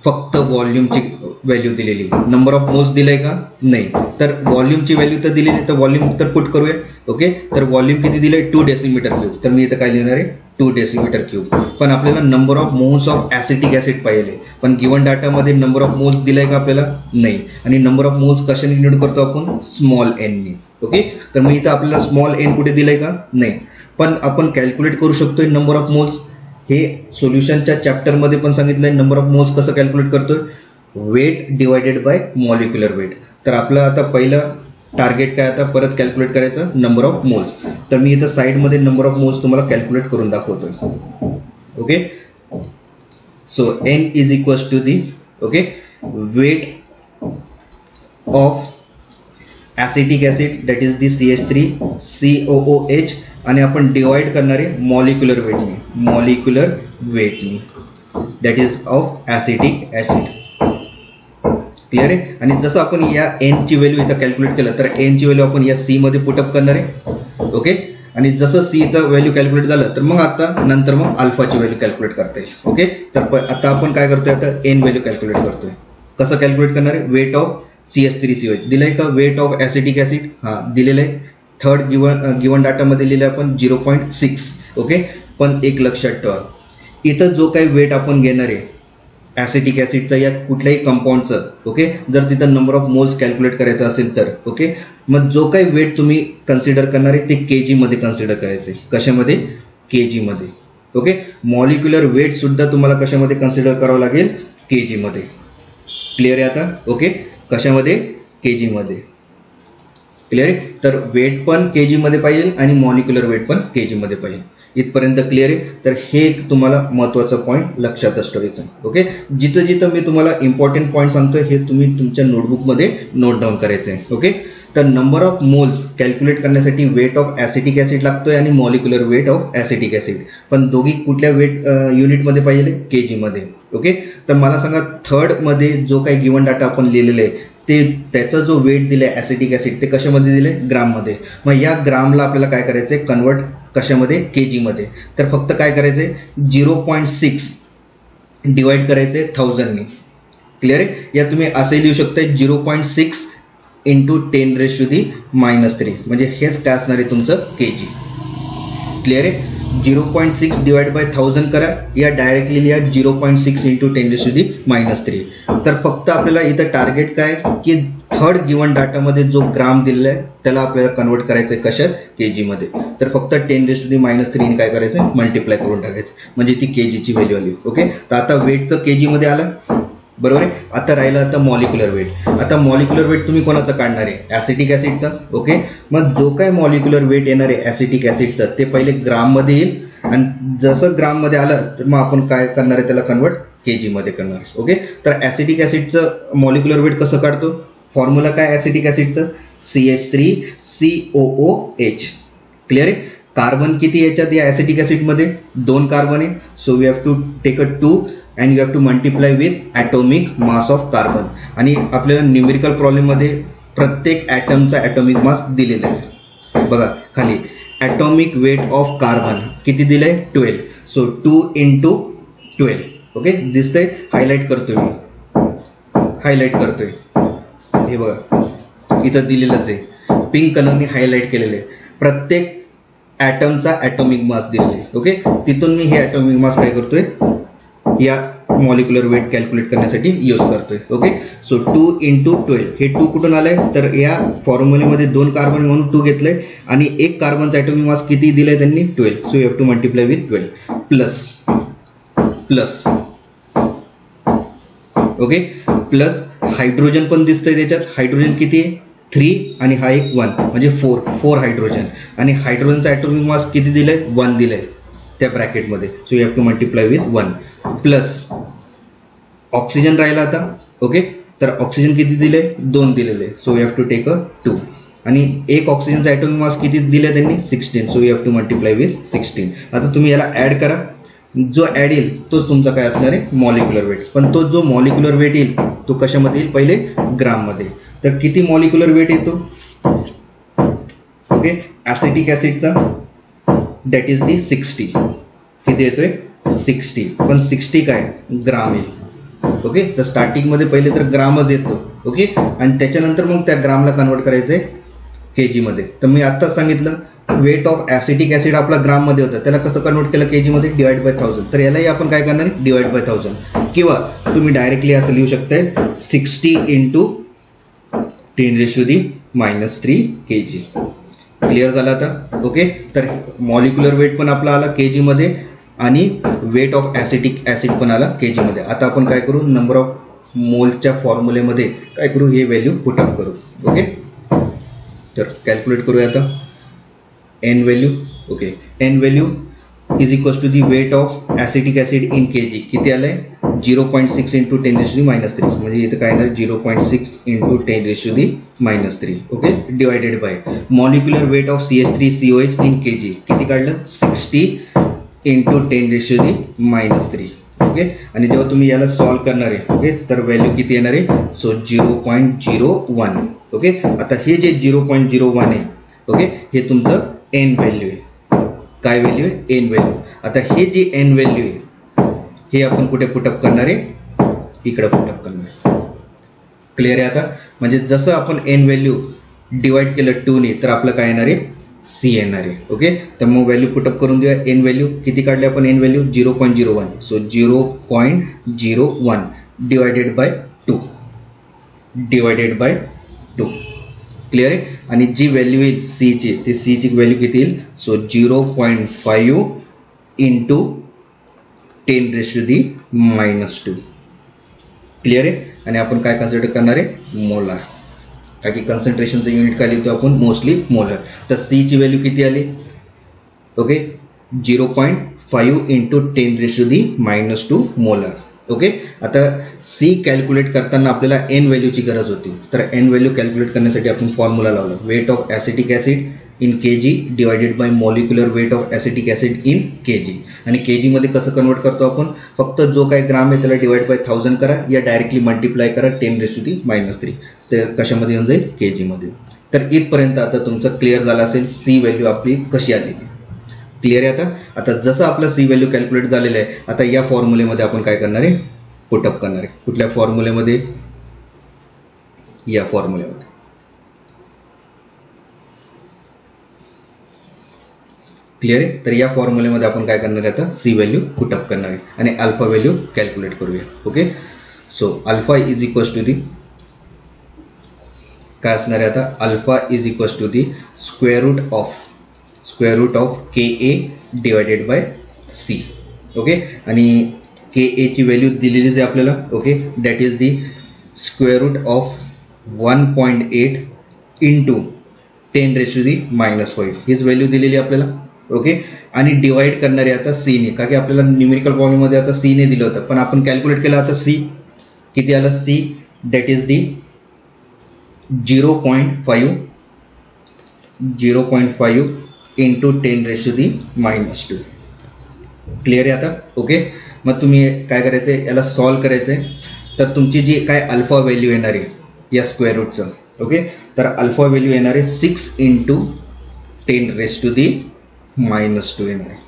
फक्त व्हॉल्यूमची व्हॅल्यू दिलेली. नंबर ऑफ मोल्स दिलंय का नाही, तर व्हॉल्यूमची व्हॅल्यू तर दिलेली, तर व्हॉल्यूम तर पुट करूया. ओके. तर व्हॉल्यूम किती दिलंय, 2 डेसिमीटर क्यूब. तर मी इथं काय लिहिणार आहे, 2 डेसिमीटर क्यूब. पण आपल्याला number of moles of acetic acid पाहिजे, पण गिवन डाटामध्ये नंबर ऑफ मोल्स दिलाय का आपल्याला नाही. आणि नंबर ऑफ मोल्स कशाने डिनोट करतो आपण, स्मॉल एनने. ओके. तर मग इथं आपल्याला स्मॉल एन कुठे दिलाय का नाही, पण आपण कॅल्क्युलेट करू शकतोय नंबर ऑफ मोल्स. हे सोल्युशनच्या चॅप्टरमध्ये पण सांगितलं आहे, नंबर ऑफ मोल्स कसं कॅल्क्युलेट करतोय, weight divided by molecular weight. तर आपलं आता पहिलं टार्गेट काय, आता परत कॅल्क्युलेट करायचं नंबर ऑफ मोल्स. तर मी इथं साईडमध्ये नंबर ऑफ मोल्स तुम्हाला कॅल्क्युलेट करून दाखवतोय. Okay. So N is equals to the, okay, weight of acetic acid, that is the CH3COOH, आणि आपण डिवाइड करणारे मॉलिक्युलर वेटनी, that is of acetic acid. Clear आहे. आणि जसं आपण या एनची व्हॅल्यू इथं कॅल्क्युलेट केलं तर एनची व्हॅल्यू आपण या सी मध्ये पुटअप करणार आहे. ओके. आणि जसं सीचं व्हॅल्यू कॅल्क्युलेट झालं तर मग आता नंतर मग अल्फाची व्हॅल्यू कॅल्क्युलेट करता येईल. ओके. तर आता आपण काय करतोय, आता एन व्हॅल्यू कॅल्क्युलेट करतोय. कसं कॅल्क्युलेट करणार आहे, वेट ऑफ CH3COH दिलंय का, वेट ऑफ ॲसिटिक ॲसिड हां दिलेलं आहे. थर्ड गिवन डाटामध्ये लिहिलं आपण 0.6. ओके. पण एक लक्षात ठेवा, इथं जो काही वेट आपण घेणार आहे ॲसिटिक ॲसिडचा या कुठल्याही कंपाऊंडचं, ओके, जर तिथं नंबर ऑफ मोल्स कॅल्क्युलेट करायचं असेल तर, ओके, मग जो काही वेट तुम्ही कन्सिडर करणार आहे ते केजीमध्ये कन्सिडर करायचं आहे. कशामध्ये, केजीमध्ये. ओके. मॉलिक्युलर वेट सुद्धा तुम्हाला कशामध्ये कन्सिडर करावं लागेल, केजीमध्ये. क्लिअर आहे आता. ओके. कशामध्ये, केजीमध्ये. क्लिअर आहे. तर वेट पण केजीमध्ये पाहिजे आणि मॉलिक्युलर वेट पण केजीमध्ये पाहिजे. इथपर्यंत क्लिअर आहे. तर हे तुम्हाला महत्त्वाचा पॉईंट लक्षातच ठेवायचं. ओके. जिथं जिथं मी तुम्हाला इम्पॉर्टंट पॉईंट सांगतोय हे तुम्ही तुमच्या नोटबुकमध्ये नोट डाऊन करायचं आहे. ओके. तर नंबर ऑफ मोल्स कॅल्क्युलेट करण्यासाठी वेट ऑफ ॲसिटिक ॲसिड लागतोय आणि molecular weight of acetic acid, पण दोघी कुठल्या वेट युनिटमध्ये पाहिजे, केजीमध्ये. ओके. तर मला सांगा, थर्डमध्ये जो काही गिवन डाटा आपण लिहिलेला आहे ते त्याचा जो वेट दिला आहे ॲसिटिक ॲसिड ते कशामध्ये दिले, ग्राममध्ये. मग या ग्रामला आपल्याला काय करायचं आहे, कन्वर्ट कशामध्ये, केजीमध्ये. तर फक्त काय करायचं आहे, 0.6 डिवाइड करायचं आहे 1000ने. क्लिअर आहे. या तुम्ही असे लिहू शकता 0.6 इंटू 10⁻³ म्हणजे हेच काय असणार आहे तुमचं केजी. क्लिअर आहे. 0.6 डिवाइड बाय 1000 करा, या डायरेक्टली लिहा 0.6 इंटू 10⁻³ तर फक्त आपल्याला इथं टार्गेट काय की थर्ड गिवन डाटामध्ये जो ग्राम दिलेला आहे त्याला आपल्याला कन्वर्ट करायचं आहे कशात, केजी मध्ये. तर फक्त 10⁻³ काय करायचं, मल्टिप्लाय करून टाकायचं, म्हणजे ती केजीची व्हॅल्यू आली. ओके, तर आता वेटचं केजी मध्ये आलं, बरोबर आहे. आता राहिलं आता मॉलिक्युलर वेट. आता मॉलिक्युलर वेट तुम्ही कोणाचं काढणार आहे, ॲसिटिक ॲसिडचा. ओके, मग जो काय मॉलिक्युलर वेट येणार आहे ॲसिटिक ॲसिडचा ते पहिले ग्राममध्ये येईल, आणि जसं ग्राममध्ये आलं तर मग आपण काय करणार आहे, त्याला कन्वर्ट केजीमध्ये करणार आहे. ओके, तर ॲसिटिक ॲसिडचं मॉलिक्युलर वेट कसं काढतो, फॉर्म्युला काय ॲसिटिक ॲसिडचं, CH3COOH. क्लिअर आहे. कार्बन किती याच्यात या ॲसिटिक ॲसिडमध्ये, 2 कार्बन आहे. So we have to take a 2 and you have to multiply with atomic mass of carbon. आणि आपल्याला न्यूमेरिकल प्रॉब्लेममध्ये प्रत्येक ॲटमचा ॲटॉमिक मास दिलेला आहे. बघा खाली ॲटॉमिक वेट ऑफ कार्बन किती दिलंय, 12. So 2 into 12. ओके, दिसतंय, हायलाईट करतोय मी, हायलाईट करतोय, हे बघा इथं दिलेलंच आहे, पिंक कलरने हायलाईट केलेलं आहे. प्रत्येक ॲटमचा ॲटॉमिक मास दिलेला आहे. ओके, तिथून मी हे ॲटॉमिक मास काय करतोय, या मॉलिक्युलर वेट कॅल्क्युलेट करण्यासाठी यूज करतोय. ओके, सो 2 into 12, हे 2 कुठून आलंय, तर या फॉर्म्युलेमध्ये 2 कार्बन म्हणून 2 घेतलंय, आणि एक कार्बनचा ॲटॉमिक मास किती दिलंय त्यांनी, 12. So you have to multiply with 12 plus plus. Okay, plus hydrogen पण दिसतंय त्याच्यात. हायड्रोजन किती आहे, 3, आणि हा एक 1 म्हणजे 4 हायड्रोजन, आणि हायड्रोजनचा ॲटॉमिक मास किती दिलंय, 1 दिलंय त्या ब्रॅकेटमध्ये. So you have to multiply with 1 plus oxygen राहिला आता. ओके, तर ऑक्सिजन किती दिले, 2 दिलेले. So you have to take a 2, आणि एक ऑक्सिजनचा ॲटॉमिक मास किती दिले त्यांनी, 16. So you have to multiply with 16. आता तुम्ही याला ॲड करा, जो ॲड येईल तोच तुमचा काय असणार आहे, मॉलिक्युलर वेट. पण तो जो मॉलिक्युलर वेट येईल तो कशामध्ये येईल, पहिले ग्राममध्ये. तर किती मॉलिक्युलर वेट येतो, ओके, ॲसिटिक ॲसिडचा दॅट इज दी 60. किती येतोय, 60. पण 60 काय, ग्राम येईल. ओके, तर स्टार्टिंगमध्ये पहिले तर ग्रामच येतो. ओके, आणि त्याच्यानंतर मग त्या ग्रामला कन्वर्ट करायचं आहे केजीमध्ये. तर मी आत्ताच सांगितलं वेट ऑफ ॲसिटिक ॲसिड आपला ग्राममध्ये होता, त्याला कसं कन्वर्ट केलं केजीमध्ये, डिवाइड बाय 1000. तर यालाही आपण काय करणार आहे, डिवाइड बाय 1000, किंवा तुम्ही डायरेक्टली असं लिहू शकताय 60 into 10⁻³ kg. क्लिअर झालं आता. ओके, तर मॉलिक्युलर वेट पण आपला आला केजीमध्ये, आणि वेट ऑफ ॲसिटिक ॲसिड पण आला केजीमध्ये. आता आपण काय करू, नंबर ऑफ मोलच्या फॉर्म्युलेमध्ये काय करू, हे व्हॅल्यू पुटअप करू. ओके, तर कॅल्क्युलेट करूया आता. N value, okay, N value is equals to the weight of acetic acid in KG. किती आलं आहे, 0.6 into 10⁻³ म्हणजे इथं काय येणार, 0.6 into 10⁻³. Okay, divided by molecular weight of CH3COH in KG. किती काढलं, 60 into 10⁻³. ओके, आणि जेव्हा तुम्ही याला सॉल्व करणार आहे, ओके, तर व्हॅल्यू किती येणार आहे, सो 0.01. ओके, आता हे जे 0.01 आहे, ओके, हे तुमचं एन व्हॅल्यू आहे. काय व्हॅल्यू आहे, एन व्हॅल्यू. आता हे जे एन व्हॅल्यू आहे हे आपण कुठे पुटअप करणार आहे, इकडे पुटअप करणार आहे. क्लिअर आहे आता. म्हणजे जसं आपण एन व्हॅल्यू डिवाइड केलं 2ने तर आपलं काय येणार आहे, सी येणार आहे. ओके, तर मग व्हॅल्यू पुटअप करून देऊया. एन व्हॅल्यू किती काढले आपण, N value 0.01. So 0.01 divided by 2, divided by 2. Clear आहे. आणि जी व्हॅल्यू येईल सीची, ती सीची व्हॅल्यू किती येईल, सो 0.5 into 10⁻². क्लिअर आहे. आणि आपण काय कन्सिडर करणार आहे, मोलार, कारण की कन्सन्ट्रेशनचं युनिट काय लिहितो आपण, मोस्टली मोलर. तर सीची व्हॅल्यू किती आली, ओके, 0.5 into 10⁻² मोलार. ओके, आता सी कॅल्क्युलेट करताना आपल्याला एन व्हॅल्यूची गरज होती. तर एन व्हॅल्यू कॅल्क्युलेट करण्यासाठी आपण फॉर्म्युला लावला, weight of acetic acid in KG divided by molecular weight of acetic acid in KG. आणि केजीमध्ये कसं कन्वर्ट करतो आपण, फक्त जो काही ग्राम आहे त्याला डिवाइड बाय 1000 करा, या डायरेक्टली मल्टिप्लाय करा 10⁻³ तर कशामध्ये येऊन जाईल, केजीमध्ये. तर इथपर्यंत आता तुमचं क्लिअर झालं असेल सी व्हॅल्यू आपली कशी आली. क्लिअर आहे. आता जसं आपलं सी व्हॅल्यू कॅल्क्युलेट झालेलं आहे, आता या फॉर्म्युलेमध्ये आपण काय करणार आहे, पुटअप करणार आहे. कुठल्या फॉर्म्युलेमध्ये, या फॉर्म्युलेमध्ये. क्लिअर आहे. तर या फॉर्म्युलेमध्ये आपण काय करणार आहे, आता सी व्हॅल्यू पुटअप करणार आहे आणि अल्फा व्हॅल्यू कॅल्क्युलेट करूया. Okay, so alpha is equals to the काय असणार आहे, आता alpha is equals to the square root of K A divided by C. Okay, आणि के एची व्हॅल्यू दिलेलीच आहे आपल्याला. Okay, that is the square root of 1.8 into 10⁻⁻5 हीच व्हॅल्यू दिलेली आपल्याला. ओके, आणि डिवाइड करणारे आता सीने, का की आपल्याला न्यूमेरिकल प्रॉब्लेममध्ये आता सीने दिलं होतं, पण आपण कॅल्क्युलेट केलं आता सी किती आलं, C that is the 0.5 into 10⁻². Clear आहे आता. ओके, मग तुम्ही काय करायचं आहे, याला सॉल्व करायचं आहे. तर तुमची जी काय अल्फा व्हॅल्यू येणार आहे या स्क्वेअर रूटचं, ओके, तर अल्फा व्हॅल्यू येणार आहे 6 इंटू 10⁻² येणार आहे.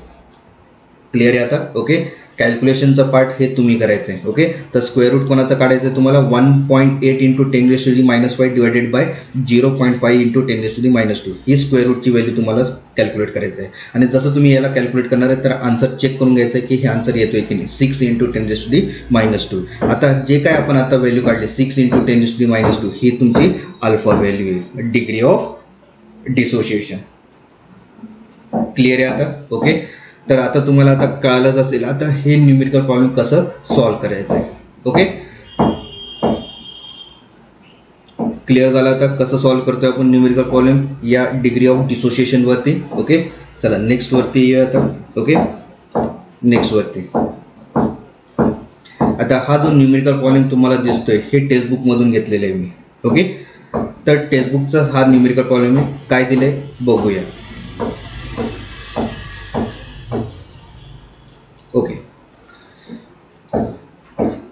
क्लिअर आहे आता. ओके, कॅल्क्युलेशनचं पार्ट हे तुम्ही करायचं आहे. ओके, तर स्क्वेअर रूट कोणाचं काढायचं आहे तुम्हाला, 1.8 इंटू 10⁻⁻5 डिवायडेड बाय 0.5 इंटू 10⁻². ही स्क्वेअर रूटची व्हॅल्यू तुम्हाला कॅल्क्युलेट करायचं आहे. आणि जसं तुम्ही याला कॅल्क्युलेट करणार आहे तर आन्सर चेक करून घ्यायचं आहे की हे आन्सर येतोय की नाही. 6 इंटू 10⁻². आता जे काय आपण आता व्हॅल्यू काढली 6 इंटू 10⁻², ही तुमची अल्फा व्हॅल्यू आहे, डिग्री ऑफ डिसोशिएशन. क्लिअर आहे आता. ओके, तर आता तुम्हाला आता कळालंच असेल आता हे न्यूमेरिकल प्रॉब्लेम कसं सॉल्व करायचं आहे. ओके, क्लिअर झालं आता कसं सॉल्व करतोय आपण न्यूमेरिकल प्रॉब्लेम या डिग्री ऑफ डिसोशिएशन वरती. ओके, चला नेक्स्ट वरती येऊया आता. ओके, नेक्स्ट वरती आता हा जो न्यूमेरिकल प्रॉब्लेम तुम्हाला दिसतोय हे टेक्स्टबुक मधून घेतलेलं आहे मी. ओके, तर टेक्स्टबुकचा हा न्यूमेरिकल प्रॉब्लेम आहे. काय दिलंय बघूया. Okay,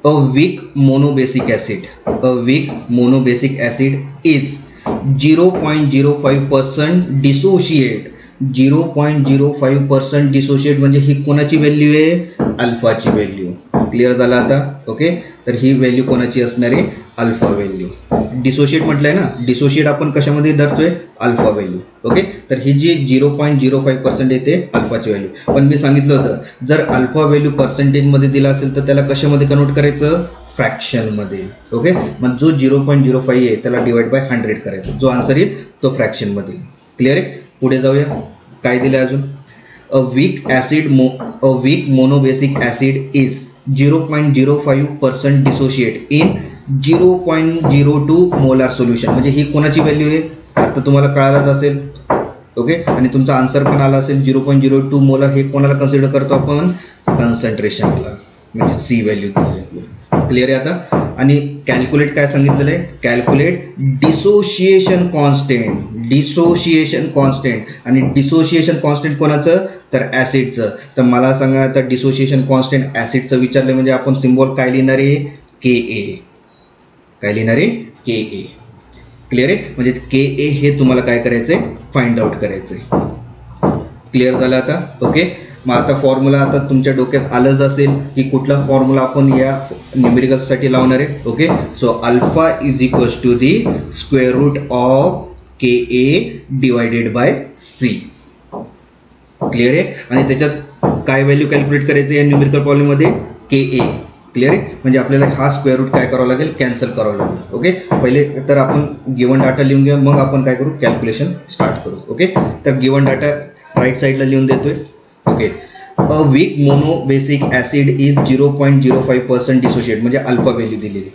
a weak monobasic acid is 0.05% dissociate. 0.05% dissociate म्हणजे ही कोणाची व्हॅल्यू आहे, अल्फाची व्हॅल्यू. क्लिअर झाला आता. ओके, तर ही व्हॅल्यू कोणाची असणार आहे, अल्फा व्हॅल्यू. डिसोशिएट म्हटलंय ना, डिसोशिएट आपण कशामध्ये धरतोय, अल्फा व्हॅल्यू. ओके, तर ही जी 0.05% येते अल्फाची व्हॅल्यू. पण मी सांगितलं होतं जर अल्फा व्हॅल्यू पर्सेंटेजमध्ये दिला असेल तर त्याला कशामध्ये कन्वर्ट करायचं, फ्रॅक्शनमध्ये. ओके, मग जो 0.05 आहे त्याला डिवाइड बाय 100 करायचं, जो आन्सर येईल तो फ्रॅक्शनमध्ये. क्लिअर आहे. पुढे जाऊया. काय दिलं अजून, a week monobasic acid is 0.05% dissociate in 0.02 molar solution. म्हणजे ही कोणाची व्हॅल्यू आहे आता तुम्हाला कळालंच असेल. ओके, आणि तुमचा आन्सर पण आला असेल. 0.02 मोलार हे कोणाला कन्सिडर करतो आपण, कॉन्सन्ट्रेशनला, म्हणजे सी व्हॅल्यू. क्लिअर आहे आता. आणि कॅल्क्युलेट काय सांगितलेलं आहे, कॅल्क्युलेट डिसोशिएशन कॉन्स्टंट. आणि डिसोशिएशन कॉन्स्टंट कोणाचं, तर ॲसिडचं. तर मला सांगा आता डिसोशिएशन कॉन्स्टंट ॲसिडचं विचारलं म्हणजे आपण सिम्बॉल काय लिहिणार आहे, के ए. काय लिहिणार आहे, के ए. क्लिअर आहे. म्हणजे के ए हे तुम्हाला काय करायचं आहे, फाइंड आउट करायचं आहे. क्लिअर झालं आता. ओके, मग आता फॉर्म्युला आता तुमच्या डोक्यात आलंच असेल की कुठला फॉर्म्युला आपण या न्यूमेरिकलसाठी लावणार आहे. Okay, so alpha is equals to the square root of K A divided by C. Clear आहे. आणि त्याच्यात काय व्हॅल्यू कॅल्क्युलेट करायचं या न्यूमेरिकल प्रॉब्लेममध्ये, के ए. क्लिअर आहे. म्हणजे आपल्याला हा स्क्वेअर रूट काय करावं लागेल, कॅन्सल करावं लागेल. ओके, पहिले तर आपण गिवन डाटा लिहून घेऊ, मग आपण काय करू, कॅल्क्युलेशन स्टार्ट करू. ओके, तर गिवन डाटा राईट साईडला लिहून देतोय. Okay, a week monobasic acid is 0.05% dissociate, म्हणजे अल्फा व्हॅल्यू दिलेली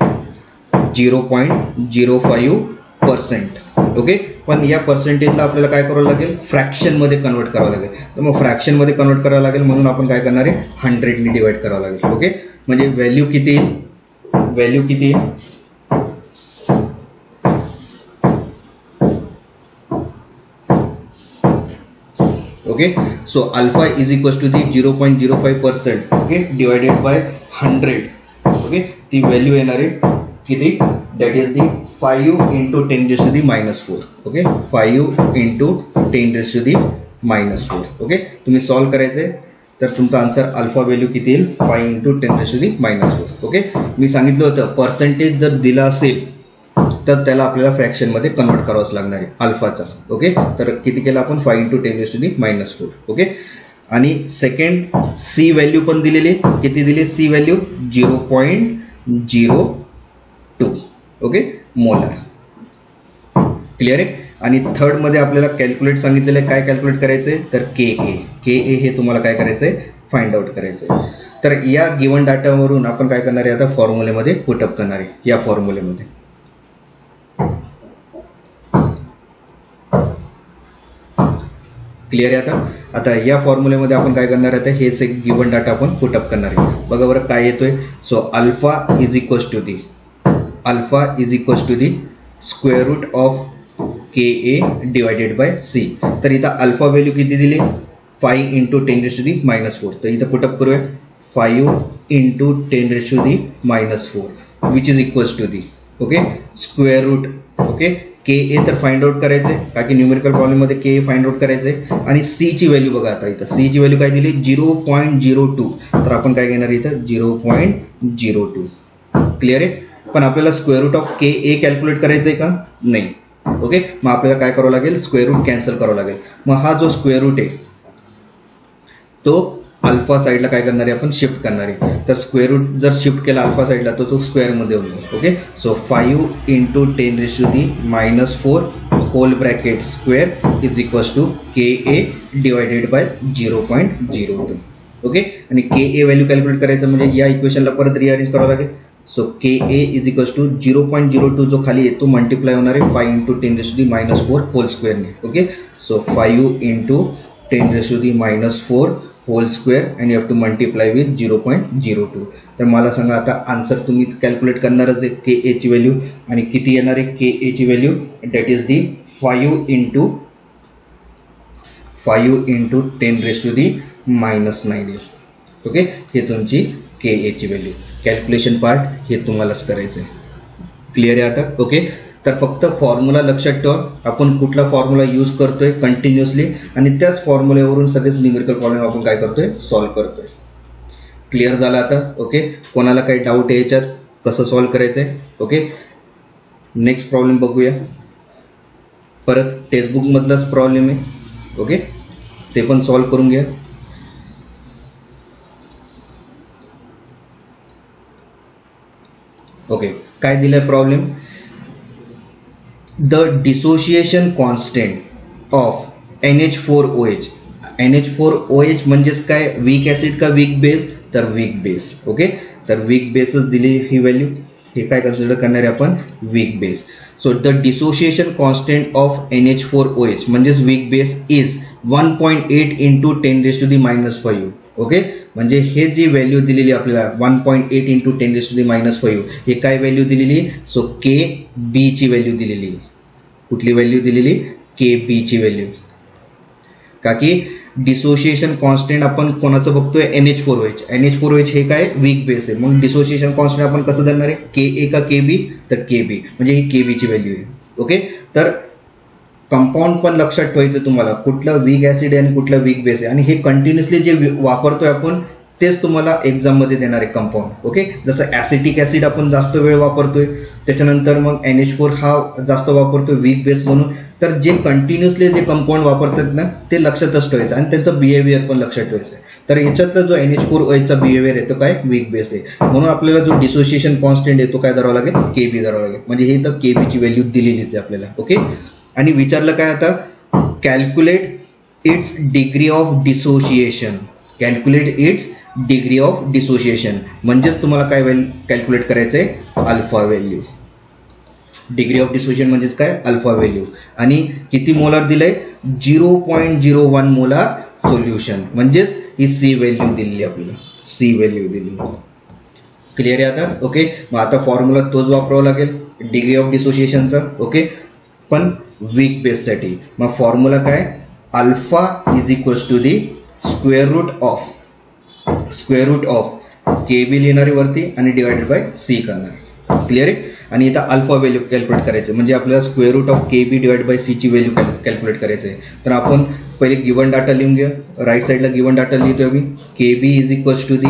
0.05%. ओके, पण या पर्सेंटेजला आपल्याला काय करावं लागेल, फ्रॅक्शनमध्ये कन्वर्ट करावं लागेल. तर मग फ्रॅक्शनमध्ये कन्वर्ट करावं लागेल म्हणून आपण काय करणार आहे, 100ने डिवाइड करावं लागेल. ओके, म्हणजे व्हॅल्यू किती येईल, okay, so alpha is equals to the 0.05%. Okay, divided by 100. Okay, ती व्हॅल्यू येणार आहे किती, that is the 5 into 10⁻⁻4. Okay, 5 into 10⁻⁻4. Okay, तुम्ही सॉल्व करायचे तर तुमचा आन्सर अल्फा व्हॅल्यू किती येईल, 5 इंटू 10⁻⁻4. ओके, मी सांगितलं होतं पर्सेंटेज जर दिला असेल तर त्याला आपल्याला फ्रॅक्शनमध्ये कन्वर्ट करावंच लागणार आहे अल्फाचा. ओके, तर किती केलं आपण 5 × 10⁻⁴. ओके, आणि सेकंड सी व्हॅल्यू पण दिलेली, किती दिली C value 0.02. Okay, molar. Clear आहे. आणि थर्डमध्ये आपल्याला कॅल्क्युलेट सांगितलेलं आहे. काय कॅल्क्युलेट करायचं आहे तर के ए हे तुम्हाला काय करायचं आहे फाइंड आउट करायचं आहे. तर या गिवन डाटावरून आपण काय करणार आहे आता फॉर्म्युलेमध्ये पुटअप करणार आहे. या फॉर्म्युलेमध्ये क्लिअर आहे. आता या फॉर्म्युलेमध्ये आपण काय करणार आहे आता हेच एक गिवन डाटा आपण पुटअप करणार आहे. बघा बरं काय येतोय. So alpha is equals to the square root of K divided by C. तर इथं अल्फा व्हॅल्यू किती दिली 5 × 10⁻⁴. तर इथं पुटअप करूया 5 × 10⁻⁴ which is equals to the okay square root. Okay, K तर फाइंड आउट करायचं आहे का की न्यूमेरिकल प्रॉब्लेममध्ये के फाइंड आउट करायचं आहे. आणि सी ची व्हॅल्यू बघा आता इथं सी ची व्हॅल्यू काय दिली 0.02. तर आपण काय घेणार इथं 0.02. क्लिअर आहे. पण आपल्याला square root of K calculate करायचं आहे का नाही. ओके, मग आपल्याला काय करावं लागेल स्क्वेअर रूट कॅन्सल करावं लागेल. मग हा जो स्क्वेअर रूट आहे तो अल्फा साईडला काय करणार आहे आपण शिफ्ट करणार आहे. तर स्क्वेअर रूट जर शिफ्ट केला अल्फा साईडला तर तो स्क्वेअरमध्ये होऊन जाईल. Okay, so 5 × 10⁻⁴ whole bracket square is equals to K divided by 0.02. Okay, आणि के व्हॅल्यू कॅल्क्युलेट करायचं म्हणजे या इक्वेशनला परत रिअरेंज करावं लागेल. So K is equals to 0.02 जो खाली येतो मल्टिप्लाय होणार आहे 5 × 10⁻⁴ होल स्क्वेअरने. Okay, so 5 × 10⁻⁴ whole square and you have to multiply with 0.02. तर मला सांगा आता आन्सर तुम्ही कॅल्क्युलेट करणारच आहे के ची व्हॅल्यू. आणि किती येणार आहे के ची value that is the 5 × 10⁻⁹. Okay, हे तुमची के ची व्हॅल्यू. कॅल्क्युलेशन पार्ट हे तुम्हालाच करायचं आहे. क्लिअर आहे आता. ओके, तर फक्त फॉर्म्युला लक्षात ठेवा आपण कुठला फॉर्म्युला यूज करतोय कंटिन्युअसली आणि त्याच फॉर्म्युल्यावरून सगळेच न्यूमेरिकल प्रॉब्लेम आपण काय करतोय सॉल्व्ह करतोय. क्लिअर झाला आता. ओके, कोणाला काही डाऊट आहे याच्यात कसं सॉल्व्ह करायचं आहे. ओके, नेक्स्ट प्रॉब्लेम बघूया. परत टेक्स्टबुकमधलाच प्रॉब्लेम आहे. ओके, ते पण सॉल्व्ह करून घ्या. ओके, काय दिलाय problem the dissociation constant of NH4OH. NH4OH म्हणजेच काय वीक ॲसिड का वीक बेस तर वीक बेस. ओके, तर वीक बेसच दिली ही व्हॅल्यू. हे काय कन्सिडर करणार आहे आपण weak base. So the dissociation constant of NH4OH म्हणजेच वीक बेस इज 1.8 × 10⁻⁵. ओके, म्हणजे हे जी व्हॅल्यू दिलेली आपल्याला 1.8 × 10⁻⁵ हे काय व्हॅल्यू दिलेली. सो के ची व्हॅल्यू दिलेली. कुठली व्हॅल्यू दिलेली के ची व्हॅल्यू. का की डिसोसिएशन कॉन्स्टंट आपण कोणाचं बघतोय NH4OH हे काय वीक बेस आहे. मग डिसोसिएशन कॉन्स्टंट आपण कसं धरणार आहे के का के तर के म्हणजे ही के ची व्हॅल्यू आहे. ओके, तर कंपाऊंड पण लक्षात ठेवायचं तुम्हाला कुठलं वीक ॲसिड आहे आणि कुठलं वीक बेस आहे. आणि हे कंटिन्युअसली जे वापरतोय आपण तेच तुम्हाला एक्झाममध्ये देणार आहे कंपाऊंड. ओके, जसं ॲसिटिक ॲसिड आपण जास्त वेळ वापरतोय त्याच्यानंतर मग NH4 हा जास्त वापरतोय वीक बेस म्हणून. तर जे कंटिन्युअसली जे कंपाऊंड वापरतात ना ते लक्षातच ठेवायचं आणि त्यांचं बिहेवियर पण लक्षात ठेवायचं. तर याच्यातला जो NH4OH बिहेवियर आहे तो काय वीक बेस आहे. म्हणून आपल्याला जो डिसोसिएशन कॉन्स्टंट आहे तो काय धरावा लागेल के धरावा लागेल. म्हणजे हे तर के ची व्हॅल्यू दिलेलीच आहे आपल्याला. ओके, आणि विचारलं काय आता calculate it's degree of dissociation. Calculate it's degree of dissociation म्हणजेच तुम्हाला काय कॅल्क्युलेट करायचं आहे alpha value. Degree of dissociation म्हणजेच काय अल्फा व्हॅल्यू. आणि किती मोलार दिलंय 0.01 मोलार सोल्युशन म्हणजेच ही सी व्हॅल्यू दिलेली आपल्याला सी व्हॅल्यू दिलेली. क्लिअर आहे आता. ओके, मग आता फॉर्म्युला तोच वापरावा लागेल डिग्री ऑफ डिसोसिएशनचा. ओके, पण वीक बेससाठी मग फॉर्म्युला काय alpha is equals to the square root of K B लिहिणारी वरती आणि डिवायडेड बाय सी करणार. क्लिअर आहे. आणि इथं अल्फा व्हॅल्यू कॅल्क्युलेट करायचं म्हणजे आपल्याला square root of K B divide by सीची व्हॅल्यू कॅल्क्युलेट करायचं आहे. तर आपण पहिले गिवन डाटा लिहून घ्या. राईट साईडला गिवन डाटा लिहितो आम्ही K B is equals to the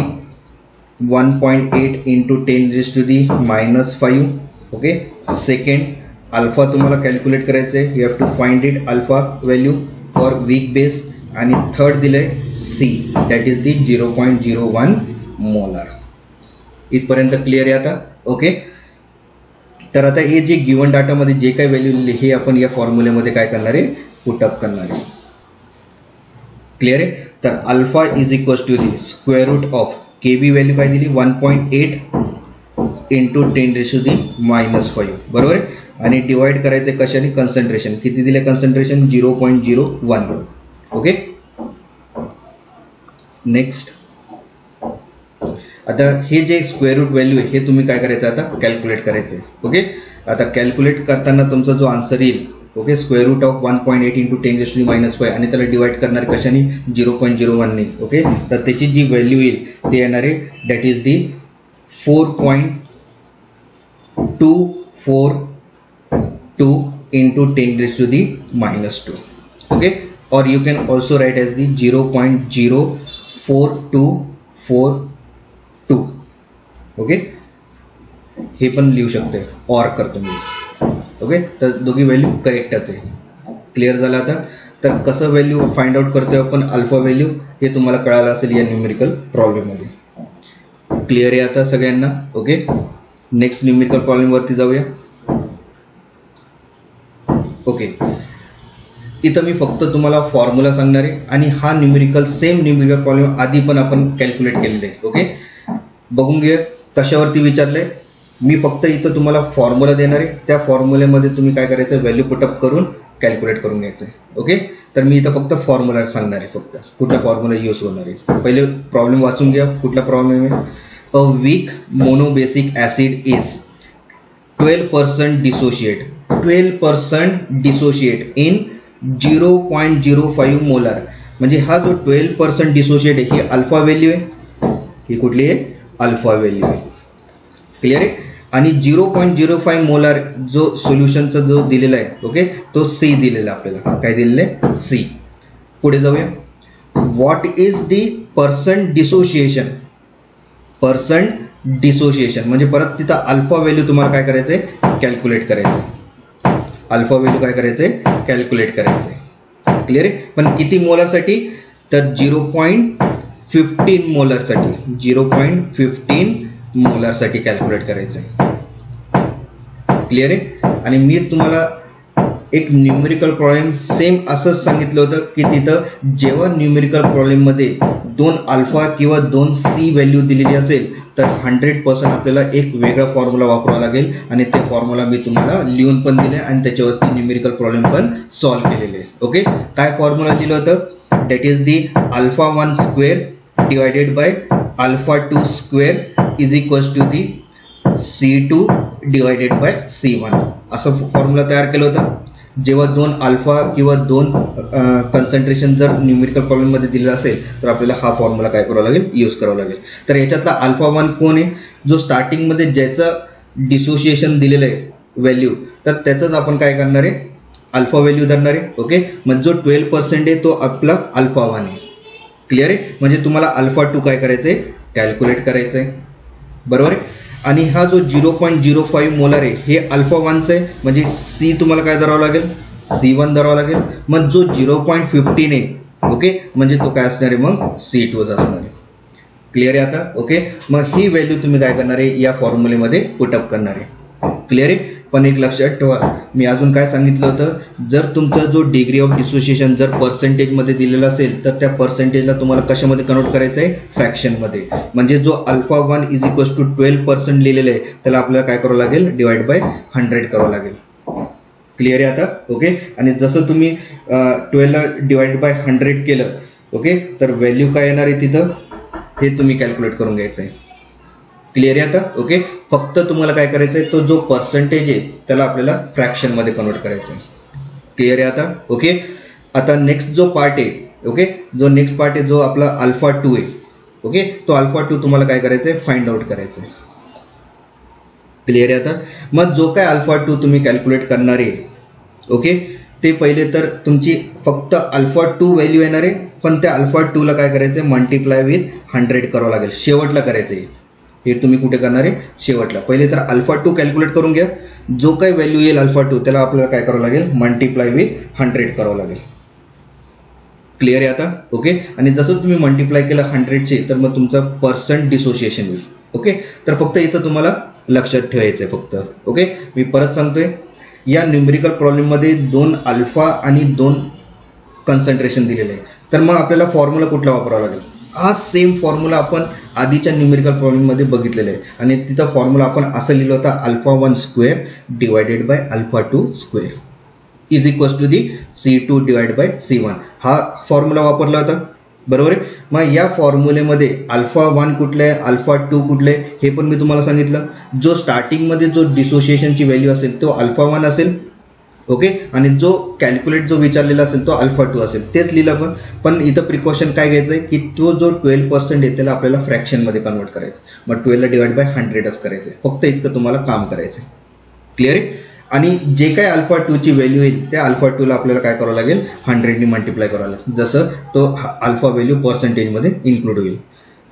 1.8 × 10⁻⁵. Okay, second alpha तुम्हाला कॅल्क्युलेट करायचं आहे. You have to find it alpha value for weak base. आणि थर्ड दिलं आहे C, that is the 0.01 molar. इथपर्यंत क्लिअर आहे आता. ओके, तर आता हे जे गिवन डाटामध्ये जे काही व्हॅल्यू लिहिले हे आपण या फॉर्म्युल्यामध्ये काय करणार आहे, पुटअप करणार आहे. क्लिअर आहे. तर alpha is equals to the square root of K B value काय दिली 1.8 इंटू 10⁻⁻5 बरोबर आहे. आणि डिवाइड करायचं कशाने, कन्सन्ट्रेशन. किती दिले कन्सन्ट्रेशन 0.01. Okay, next. आता हे जे स्क्वेअर रूट व्हॅल्यू आहे हे तुम्ही काय करायचं आता कॅल्क्युलेट करायचं आहे. ओके, आता कॅल्क्युलेट करताना तुमचा जो आन्सर येईल, okay, square root of 1.8 into 10⁻⁻5 आणि त्याला डिवाइड करणार कशाने 0.01ने. ओके, तर त्याची जी व्हॅल्यू येईल ते येणार आहे that is the 4.242 into 10⁻². Okay, or you can also write as the 0.04242. Okay, हे पण लिहू शकते और करतो मी. ओके, तर दोघी व्हॅल्यू करेक्टच आहे. क्लिअर झालं आता. तर कसं व्हॅल्यू फाइंड आउट करतोय आपण अल्फा व्हॅल्यू हे तुम्हाला कळालं असेल या न्यूमेरिकल प्रॉब्लेममध्ये. क्लिअर आहे आता सगळ्यांना. ओके, नेक्स्ट न्यूमेरिकल प्रॉब्लेमवरती जाऊया. ओके, इथं मी फक्त तुम्हाला फॉर्म्युला सांगणार आहे आणि हा सेम न्यूमेरिकल प्रॉब्लेम आधी पण आपण कॅल्क्युलेट केलेले आहे. ओके, बघून घ्या कशावरती विचारलंय. मी फक्त इथं तुम्हाला फॉर्म्युला देणार आहे, त्या फॉर्म्युल्यामध्ये तुम्ही काय करायचं व्हॅल्यू पुटअप करून कॅल्क्युलेट करून घ्यायचं आहे. ओके, तर मी इथं फक्त फॉर्म्युला सांगणार आहे, फक्त कुठला फॉर्म्युला यूज होणार आहे. पहिले प्रॉब्लेम वाचून घ्या. कुठला प्रॉब्लेम आहे, a week monobasic acid is 12% dissociate in 0.05 molar. म्हणजे हा जो 12% डिसोशिएट आहे ही अल्फा व्हॅल्यू आहे, ही कुठली आहे अल्फा व्हॅल्यू आहे. क्लिअर आहे. आणि 0.05 मोलार जो सोल्युशनचा जो दिलेला आहे, ओके, तो सी दिलेला आपल्याला. काय दिलेलं आहे सी. पुढे जाऊया. What is the percent dissociation म्हणजे परत तिथं अल्फा व्हॅल्यू तुम्हाला काय करायचं आहे कॅल्क्युलेट करायचं आहे. अल्फा व्हॅल्यू काय करायचं आहे कॅल्क्युलेट करायचं आहे. क्लिअर आहे. पण किती मोलारसाठी, तर 0.15 मोलारसाठी 0.15 मोलारसाठी कॅल्क्युलेट करायचं आहे. क्लिअर आहे. आणि मी तुम्हाला एक न्यूमेरिकल प्रॉब्लेम सेम असंच सांगितलं होतं की तिथं जेव्हा न्यूमेरिकल प्रॉब्लेममध्ये 2 अल्फा किंवा 2 सी व्हॅल्यू दिलेली असेल तर 100% आपल्याला एक वेगळा फॉर्म्युला वापरावा लागेल. आणि ते फॉर्म्युला मी तुम्हाला लिहून पण दिले आणि त्याच्यावरती न्यूमेरिकल प्रॉब्लेम पण सॉल्व्ह केलेले. ओके, काय फॉर्म्युला लिहिलं होतं, that is the α1 square divided by α2 square is equals to the C2 divided by C1 असं फॉर्म्युला तयार केलं होतं. जेव्हा 2 अल्फा किंवा 2 कन्सन्ट्रेशन जर न्यूमेरिकल प्रॉब्लेममध्ये दिलेला असेल तर आपल्याला हा फॉर्म्युला काय करावा लागेल यूज करावा लागेल. तर याच्यातला α1 कोण आहे, जो स्टार्टिंगमध्ये ज्याचं डिसोशिएशन दिलेलं आहे व्हॅल्यू, तर त्याचंच आपण काय करणार आहे अल्फा व्हॅल्यू धरणार आहे. ओके, मग जो 12% आहे तो आपला α1 आहे. क्लिअर आहे. म्हणजे तुम्हाला α2 काय करायचं आहे कॅल्क्युलेट करायचं आहे. बरोबर आहे. आणि हा जो 0.05 मोलार आहे हे α1चं आहे, म्हणजे सी तुम्हाला काय धरावं लागेल C1 धरावं लागेल. मग जो 0.15 आहे, ओके, म्हणजे तो काय असणार आहे मग C2च असणार आहे. क्लिअर आहे आता. ओके, मग ही व्हॅल्यू तुम्ही काय करणार आहे या फॉर्म्युलेमध्ये पुटअप करणार आहे. क्लिअर आहे. पण एक लक्षात ठेवा, मी अजून काय सांगितलं होतं, जर तुमचा जो डिग्री ऑफ डिसोशिएशन जर पर्सेंटेजमध्ये दिलेला असेल तर त्या पर्सेंटेजला तुम्हाला कशामध्ये कन्वर्ट करायचं आहे फ्रॅक्शनमध्ये. म्हणजे जो α1 इज इक्वल्स टू 12% लिहिलेलं आहे त्याला आपल्याला काय करावं लागेल डिवाइड बाय 100 करावं लागेल. क्लिअर आहे आता. ओके, आणि जसं तुम्ही 12ला डिवाइड बाय 100 केलं, ओके, तर व्हॅल्यू काय येणार आहे तिथं हे तुम्ही कॅल्क्युलेट करून घ्यायचं आहे. क्लिअर आहे आता. ओके, फक्त तुम्हाला काय करायचं आहे तो जो पर्सेंटेज आहे त्याला आपल्याला फ्रॅक्शनमध्ये कन्वर्ट करायचं आहे. क्लिअर आहे आता. ओके, आता नेक्स्ट जो पार्ट आहे, ओके, जो नेक्स्ट पार्ट आहे जो आपला α2 आहे, ओके, तो α2 तुम्हाला काय करायचं आहे फाइंड आउट करायचं आहे. क्लिअर आहे आता. मग जो काय α2 तुम्ही कॅल्क्युलेट करणार आहे, ओके, ते पहिले तर तुमची फक्त α2 व्हॅल्यू येणार आहे, पण त्या α2ला काय करायचं आहे मल्टिप्लाय विथ 100 करावं लागेल. शेवटला करायचं आहे हे तुम्ही कुठे करणार आहे शेवटला. पहिले तर α2 कॅल्क्युलेट करून घ्या. जो काही व्हॅल्यू येईल अल्फा 2 त्याला आपल्याला काय करावं लागेल, मल्टिप्लाय विथ 100 करावं लागेल. क्लिअर आहे आता. ओके. आणि जसं तुम्ही मल्टिप्लाय केलं 100चे तर मग तुमचं पर्सेंट डिसोसिएशन होईल. ओके. तर फक्त इथं तुम्हाला लक्षात ठेवायचं आहे फक्त. ओके. मी परत सांगतोय, या न्यूमेरिकल प्रॉब्लेममध्ये 2 अल्फा आणि 2 कन्सन्ट्रेशन दिलेलं आहे. तर मग आपल्याला फॉर्म्युला कुठला वापरावा लागेल, हा सेम फॉर्म्युला आपण आधीच्या न्यूमेरिकल प्रॉब्लेममध्ये बघितलेला आहे. आणि तिथं फॉर्म्युला आपण असं लिहिलं होता, alpha 1 square divided by alpha 2 square is equals to the C2 divide by C1. हा फॉर्म्युला वापरला होता. बरोबर आहे. मग या फॉर्म्युलेमध्ये अल्फा 1 कुठलं आहे, अल्फा 2 कुठलं आहे हे पण मी तुम्हाला सांगितलं. जो स्टार्टिंगमध्ये जो डिसोसिएशनची व्हॅल्यू असेल तो अल्फा 1 असेल. ओके. आणि जो कॅल्क्युलेट जो विचारलेला असेल तो अल्फा 2 असेल. तेच लिहिलं पण इथं प्रिकॉशन काय घ्यायचं आहे की तो जो 12% आहे त्याला आपल्याला फ्रॅक्शनमध्ये कन्वर्ट करायचं. मग 12ला डिवाइड बाय 100च करायचं आहे. फक्त इतकं तुम्हाला काम करायचं आहे. क्लिअर आहे. आणि जे काही अल्फा 2ची व्हॅल्यू येईल त्या अल्फा 2ला आपल्याला काय करावं लागेल, 100नी मल्टिप्लाय करावं लागेल, जसं तो अल्फा व्हॅल्यू पर्सेंटेजमध्ये इन्क्लूड होईल.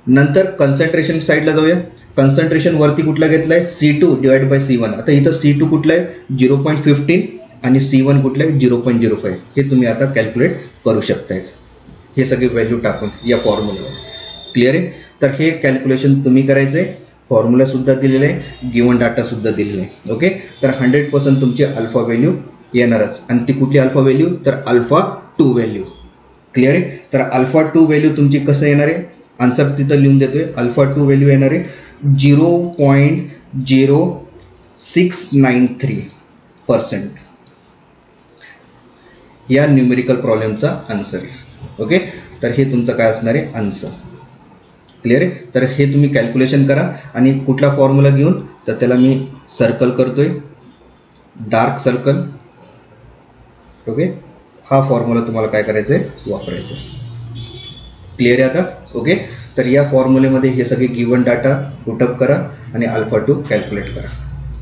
नंतर कन्सन्ट्रेशन साईडला जाऊया. कन्सन्ट्रेशन वरती कुठला घेतला आहे, C2 डिवाइड बाय C1. आता इथं C2 कुठलं आहे, 0.15 आणि C1 कुठलं आहे, 0.05. हे तुम्ही आता कॅल्क्युलेट करू शकताय हे सगळे व्हॅल्यू टाकून या फॉर्म्युल्यावर. क्लिअर आहे. तर हे कॅल्क्युलेशन तुम्ही करायचं आहे. फॉर्म्युलासुद्धा दिलेलं आहे, गिवन डाटासुद्धा दिलेलं आहे. ओके. तर 100% तुमची अल्फा व्हॅल्यू येणारच. आणि ती कुठली अल्फा व्हॅल्यू, तर अल्फा 2 व्हॅल्यू. क्लिअर आहे. तर अल्फा 2 व्हॅल्यू तुमची कसं येणार आहे, आन्सर तिथं लिहून देतोय. अल्फा 2 व्हॅल्यू येणार आहे 0.0693%. या न्यूमेरिकल प्रॉब्लेमचा आन्सर आहे. ओके. तर हे तुमचं काय असणार आहे, आन्सर. क्लिअर आहे. तर हे तुम्ही कॅल्क्युलेशन करा आणि कुठला फॉर्म्युला घेऊन, तर त्याला मी सर्कल करतोय, डार्क सर्कल. ओके. हा फॉर्म्युला तुम्हाला काय करायचं आहे, वापरायचं आहे. क्लिअर आहे आता. ओके. तर या फॉर्म्युलेमध्ये हे सगळे गिवन डाटा पुटअप करा आणि अल्फा 2 कॅल्क्युलेट करा.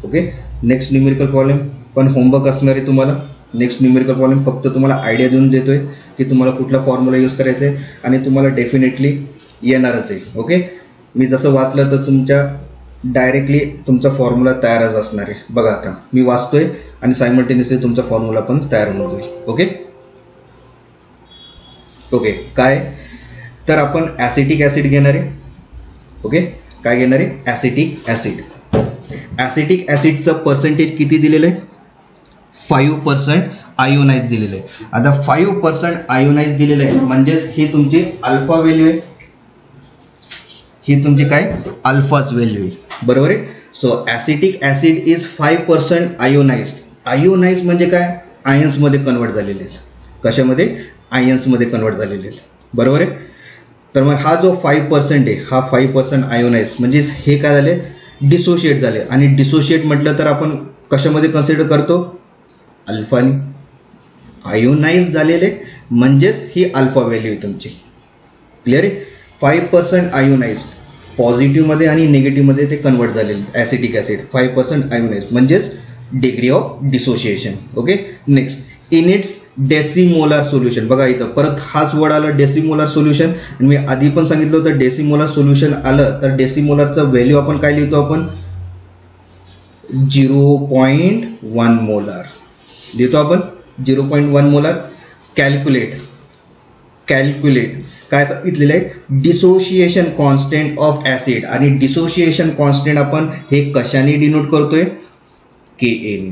ओके. नेक्स्ट न्यूमेरिकल प्रॉब्लेम पण होमवर्क असणार आहे तुम्हाला. नेक्स्ट न्यूमेरिकल प्रॉब्लेम फक्त तुम्हाला आयडिया देऊन देतोय की तुम्हाला कुठला फॉर्म्युला यूज करायचा आहे आणि तुम्हाला डेफिनेटली येणारच आहे. ओके. मी जसं वाचलं तर तुमच्या डायरेक्टली तुमचा फॉर्म्युला तयारच असणार आहे. बघा आता मी वाचतोय आणि सायमल्टेनियसली तुमचा फॉर्म्युला पण तयार होऊन जाईल. ओके. ओके. काय, तर आपण ॲसिटिक ॲसिड घेणार आहे. ओके. काय घेणार आहे, ॲसिटिक ॲसिड. ॲसिटिक ॲसिडचं पर्सेंटेज किती दिलेलं आहे, 5% आयोनाइज दिलेलं आहे. आता 5% आयोनाइज दिलेलं आहे म्हणजेच ही तुमची अल्फा व्हॅल्यू आहे, ही तुमची काय अल्फाच व्हॅल्यू आहे. बरोबर आहे. So acetic acid is 5% ionized. Ionize म्हणजे काय, आयन्समध्ये कन्वर्ट झालेले आहेत. कशामध्ये, आयन्समध्ये कन्वर्ट झालेले आहेत. बरोबर आहे. तर मग हा जो 5% आहे हा 5% आयोनाइज म्हणजेच हे काय झाले, डिसोशिएट झाले. आणि डिसोशिएट म्हटलं तर आपण कशामध्ये कन्सिडर करतो, अल्फानी. आयोनाइज झालेले म्हणजेच ही अल्फा व्हॅल्यू आहे तुमची. क्लिअर आहे. 5% आयोनाइज्ड, पॉझिटिव्हमध्ये आणि निगेटिव्हमध्ये ते कन्वर्ट झालेले ॲसिटिक ॲसिड. 5% आयोनाइज्ड म्हणजेच degree of dissociation. Okay. Next, in its decimolar solution. बघा इथं परत हाच वर्ड आला, डेसिमोलार सोल्युशन. आणि मी आधी पण सांगितलं होतं डेसिमोलार सोल्युशन आलं तर डेसिमोलारचं व्हॅल्यू आपण काय लिहितो, आपण 0.1 मोलार लिहितो आपण. 0.1 मोलार. कॅल्क्युलेट काय सांगितलेलं आहे, डिसोशिएशन कॉन्स्टंट ऑफ ॲसिड. आणि डिसोशिएशन कॉन्स्टंट आपण हे कशाने डिनोट करतोय, Ka ने.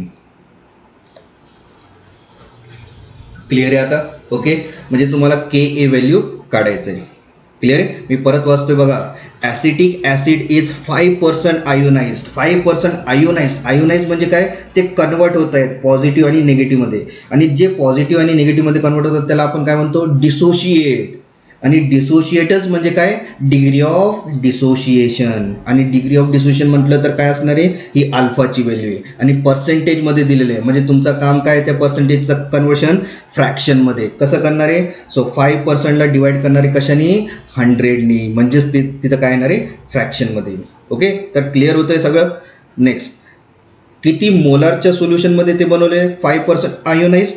क्लिअर आहे आता. ओके. म्हणजे तुम्हाला Ka व्हॅल्यू काढायचं आहे. क्लिअर आहे. मी परत वाचतोय बघा, acetic acid is 5% ionised. 5% ionised. Ionised म्हणजे काय, ते कन्वर्ट होत आहेत पॉझिटिव्ह आणि निगेटिव्हमध्ये. आणि जे पॉझिटिव्ह आणि निगेटिव्हमध्ये कन्वर्ट होतात त्याला आपण काय म्हणतो, डिसोशिएट. आणि डिसोशिएटच म्हणजे काय, डिग्री ऑफ डिसोशिएशन. आणि डिग्री ऑफ डिसोशिएशन म्हटलं तर काय असणार आहे, ही अल्फाची व्हॅल्यू आहे. आणि पर्सेंटेजमध्ये दिलेलं आहे म्हणजे तुमचं काम काय, त्या पर्सेंटेजचं कन्वर्शन फ्रॅक्शनमध्ये कसं करणार आहे. सो 5%ला डिवाइड करणार आहे कशाने, 100नी. म्हणजेच तिथं काय येणार आहे, फ्रॅक्शनमध्ये. ओके. तर क्लिअर होतं आहे सगळं. नेक्स्ट, किती मोलारच्या सोल्युशनमध्ये ते बनवले, 5% आयोनाइज्ड.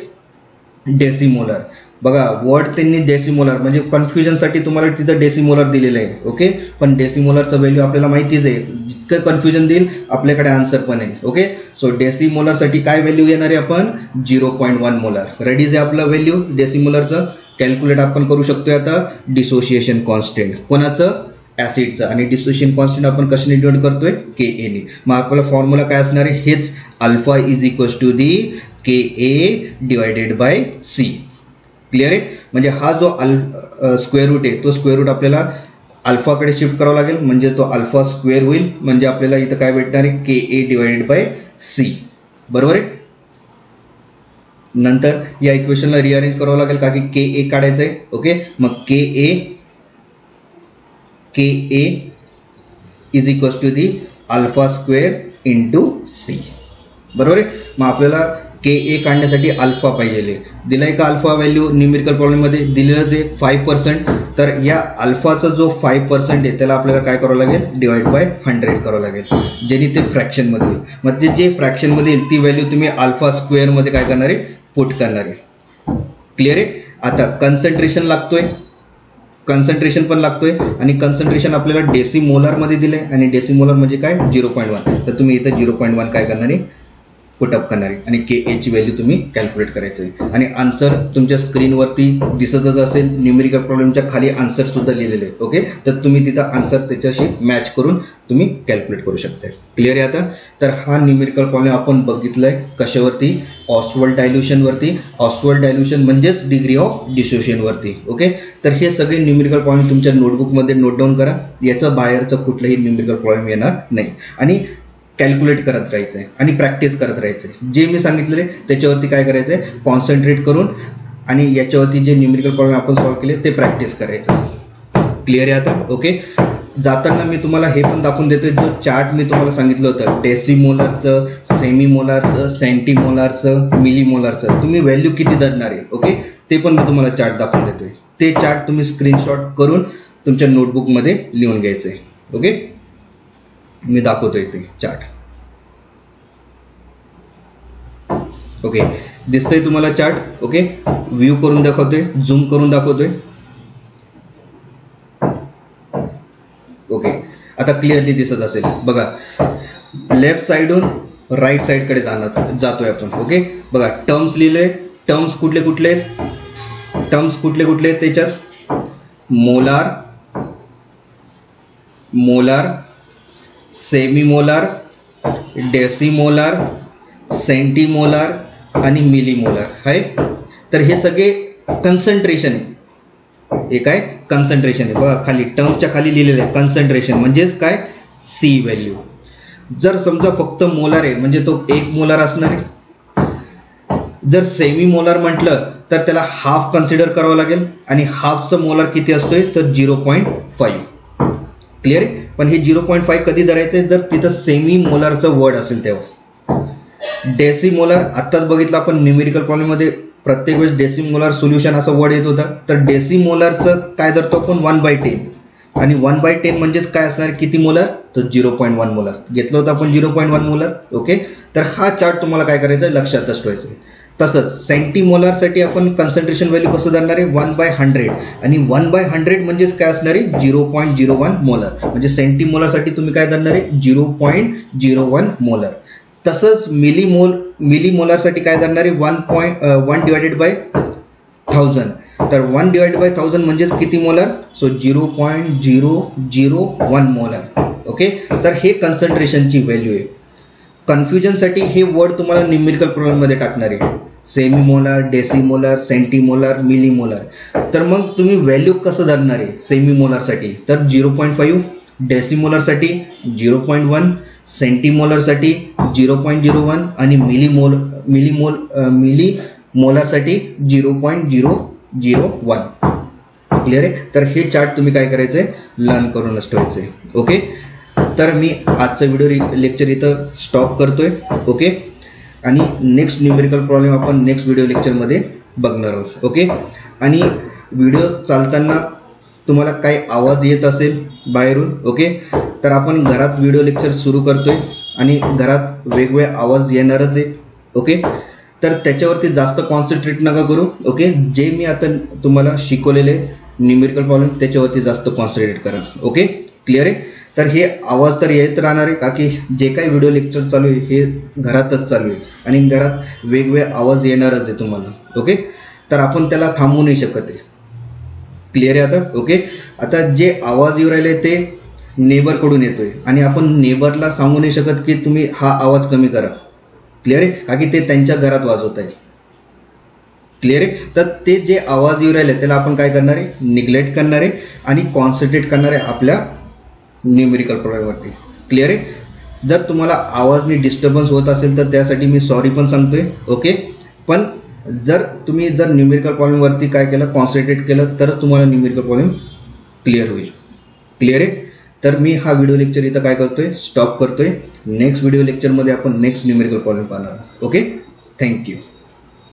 डेसिमोलर, बघा वर्ड त्यांनी डेसिमोलर म्हणजे कन्फ्युजनसाठी तुम्हाला तिथं डेसिमोलर दिलेलं आहे. ओके, पण डेसिमोलरचं व्हॅल्यू आपल्याला माहितीच आहे. जितकं कन्फ्युजन देईल आपल्याकडे आन्सर पण आहे. ओके, सो डेसिमोलरसाठी काय व्हॅल्यू घेणार आहे आपण 0.1 मोलार. रेडीज आहे आपलं व्हॅल्यू डेसिमोलरचं. कॅल्क्युलेट आपण करू शकतोय आता डिसोसिएशन कॉन्स्टंट कोणाचं ॲसिडचं, आणि डिसोसिएशन कॉन्स्टंट आपण कशाने डिनोट करतोय के ने. मग आपला फॉर्म्युला काय असणार आहे हेच alpha is equals to the K A divided by C. Clear आहे. म्हणजे हा जो स्क्वेअर रूट आहे तो स्क्वेअर रूट आपल्याला अल्फाकडे शिफ्ट करावा लागेल म्हणजे तो अल्फा स्क्वेअर होईल. म्हणजे आपल्याला इथं काय भेटणार आहे के ए डिवायडेड बाय सी. बरोबर आहे. नंतर या इक्वेशनला रिअरेंज करावं लागेल का की के ए काढायचं आहे. ओके, मग K A is equals to the alpha square into C. बरोबर आहे. मग आपल्याला के ए काढण्यासाठी अल्फा पाहिजे. दिलाय का अल्फा व्हॅल्यू न्यूमेरिकल प्रॉब्लेममध्ये दिलेलंच आहे 5%. तर या अल्फाचा जो 5% आहे त्याला आपल्याला काय करावं लागेल डिवाइड बाय 100 करावं लागेल, ज्याने ते फ्रॅक्शनमध्ये येईल. म्हणजे जे फ्रॅक्शनमध्ये येईल ती व्हॅल्यू तुम्ही अल्फा स्क्वेअरमध्ये काय करणार आहे पुट करणार आहे. क्लिअर आहे. आता कन्सन्ट्रेशन लागतोय, कन्सन्ट्रेशन पण लागतोय, आणि कन्सन्ट्रेशन आपल्याला डेसिमोलारमध्ये दिलं आहे, आणि डेसिमोलार म्हणजे काय 0.1. तर तुम्ही इथं 0.1 काय करणार आहे पुटअप करणार आहे, आणि के एची व्हॅल्यू तुम्ही कॅल्क्युलेट करायचं आहे. आणि आन्सर तुमच्या स्क्रीनवरती दिसतच असेल. न्यूमेरिकल प्रॉब्लेमच्या खाली आन्सर सुद्धा लिहिलेले आहे. ओके, तर तुम्ही तिथं आन्सर त्याच्याशी मॅच करून तुम्ही कॅल्क्युलेट करू शकता. क्लिअर आहे आता. तर हा न्यूमेरिकल प्रॉब्लेम आपण बघितला आहे कशावरती ऑस्वाल्ड डायल्युशनवरती. ऑस्वाल्ड डायल्युशन म्हणजेच डिग्री ऑफ डिसोसिएशनवरती. ओके, तर हे सगळे न्यूमेरिकल प्रॉब्लेम तुमच्या नोटबुकमध्ये नोट डाऊन करा. याचं बाहेरचं कुठलंही न्यूमेरिकल प्रॉब्लेम येणार नाही, आणि कॅल्क्युलेट करत राहायचं आहे आणि प्रॅक्टिस करत राहायचं आहे. जे मी सांगितलेले त्याच्यावरती काय करायचं आहे कॉन्सन्ट्रेट करून, आणि याच्यावरती जे न्यूमेरिकल प्रॉब्लेम आपण सॉल्व्ह केले ते प्रॅक्टिस करायचं. क्लिअर आहे आता. ओके, जाताना मी तुम्हाला हे पण दाखवून देतोय जो चार्ट मी तुम्हाला सांगितलं होतं डेसिमोलारचं, सेमीमोलारचं, सेंटीमोलारचं, मिलीमोलारचं तुम्ही व्हॅल्यू किती धरणार आहे. ओके, ते पण मी तुम्हाला चार्ट दाखवून देतोय. ते चार्ट तुम्ही स्क्रीनशॉट करून तुमच्या नोटबुकमध्ये लिहून घ्यायचं आहे. ओके, मी दाखवतोय ते चार्ट. ओके, दिसतंय तुम्हाला चार्ट. ओके, व्ह्यू करून दाखवतोय, झूम करून दाखवतोय. ओके, आता क्लिअरली दिसत असेल. बघा, लेफ्ट साईडहून राईट साईडकडे जातोय आपण. ओके, बघा टर्म्स लिहिले. टर्म्स कुठले कुठले त्याच्यात मोलार, मोलार, सेमीमोलार, डेसिमोलार, सेंटीमोलार आणि मिलीमोलार आहे. तर हे सगळे कन्सन्ट्रेशन आहे. हे काय कन्सन्ट्रेशन आहे. बघा खाली टर्मच्या खाली लिहिलेलं आहे कन्सन्ट्रेशन म्हणजेच काय सी व्हॅल्यू. जर समजा फक्त मोलार आहे म्हणजे तो 1 मोलार असणार आहे. जर सेमी मोलार म्हटलं तर त्याला हाफ कन्सिडर करावं लागेल, आणि हाफचं मोलार किती असतोय तर 0.5. क्लिअर आहे. पण हे 0.5 कधी धरायचं आहे जर तिथं सेमी मोलारचं वर्ड असेल तेव्हा. डेसिमोलार आत्ताच बघितलं आपण न्यूमेरिकल प्रॉब्लेममध्ये प्रत्येक वेळेस डेसिमोलार सोल्युशन असं वर्ड येत होता. तर डेसिमोलारचं काय धरतो आपण 1/10, आणि 1/10 म्हणजेच काय असणार किती मोलार तर 0.1 मोलार घेतलं होतं आपण 0.1 मोलार. ओके, तर हा चार्ट तुम्हाला काय करायचं आहे लक्षातच ठेवायचं आहे. तसंच सेंटीमोलारसाठी आपण कन्सन्ट्रेशन व्हॅल्यू कसं धरणार आहे 1/100, आणि 1/100 म्हणजेच काय असणार आहे 0.01 मोलार. म्हणजे सेंटीमोलारसाठी तुम्ही काय धरणार आहे 0.01 मोलार. तसंच मिलीमोलारसाठी काय धरणार आहे 1/1000. तर 1/1000 म्हणजेच किती मोलार सो 0.001 मोलार. ओके, तर हे कन्सन्ट्रेशनची व्हॅल्यू आहे. कन्फ्युजनसाठी हे वर्ड तुम्हाला न्यूमेरिकल प्रॉब्लेममध्ये टाकणार आहे सेमीमोलार, डेसिमोलार, सेंटीमोलार, मिलीमोलार. तर मग तुम्ही व्हॅल्यू कसं धरणार आहे सेमीमोलारसाठी तर 0.5, डेसिमोलारसाठी 0.1, सेंटीमोलारसाठी 0.01 आणि मिलीमोलारसाठी 0.001. क्लिअर आहे. तर हे चार्ट तुम्ही काय करायचं आहे लर्न करूनच ठेवायचं आहे. ओके, तर मी आजचा व्हिडिओ लेक्चर इथं स्टॉप करतोय. ओके, आणि नेक्स्ट न्यूमेरिकल प्रॉब्लेम आपण नेक्स्ट व्हिडिओ लेक्चरमध्ये बघणार आहोत. ओके, आणि व्हिडिओ चालताना तुम्हाला काही आवाज येत असेल बाहेरून ओके, तर आपण घरात व्हिडिओ लेक्चर सुरू करतोय आणि घरात वेगवेगळे आवाज येणारच आहे. ओके, तर त्याच्यावरती जास्त कॉन्सन्ट्रेट नका करू. ओके, जे मी आता तुम्हाला शिकवलेले न्यूमेरिकल प्रॉब्लेम त्याच्यावरती जास्त कॉन्सन्ट्रेट करा. ओके, क्लिअर आहे. तर हे आवाज तर येत राहणार आहे, का की जे काही व्हिडिओ लेक्चर चालू आहे हे घरातच चालू आहे आणि घरात वेगवेगळे आवाज येणारच आहे तुम्हाला. ओके, तर आपण त्याला थांबवू नाही शकत आहे. क्लिअर आहे आता. ओके, आता जे आवाज येऊ राहिले ते नेबरकडून येतोय आणि आपण नेबरला सांगू नाही शकत की तुम्ही हा आवाज कमी करा. क्लिअर आहे, का की ते त्यांच्या घरात वाजवत आहे. क्लिअर आहे. तर ते जे आवाज येऊ राहिले त्याला आपण काय करणार आहे, निग्लेक्ट करणार आहे आणि कॉन्सन्ट्रेट करणार आहे आपल्या न्यूमेरिकल प्रॉब्लेमवरती. क्लिअर आहे. जर तुम्हाला आवाजनी डिस्टर्बन्स होत असेल तर त्यासाठी मी सॉरी पण सांगतोय. ओके, पण जर तुम्ही न्यूमेरिकल प्रॉब्लेमवरती काय केलं, कॉन्सन्ट्रेट केलं तर तुम्हाला न्यूमेरिकल प्रॉब्लेम क्लिअर होईल. क्लिअर आहे. तर मी हा व्हिडिओ लेक्चर इथं काय करतोय, स्टॉप करतोय. नेक्स्ट व्हिडिओ लेक्चरमध्ये आपण नेक्स्ट न्यूमेरिकल प्रॉब्लेम पाहणार. Okay, thank you.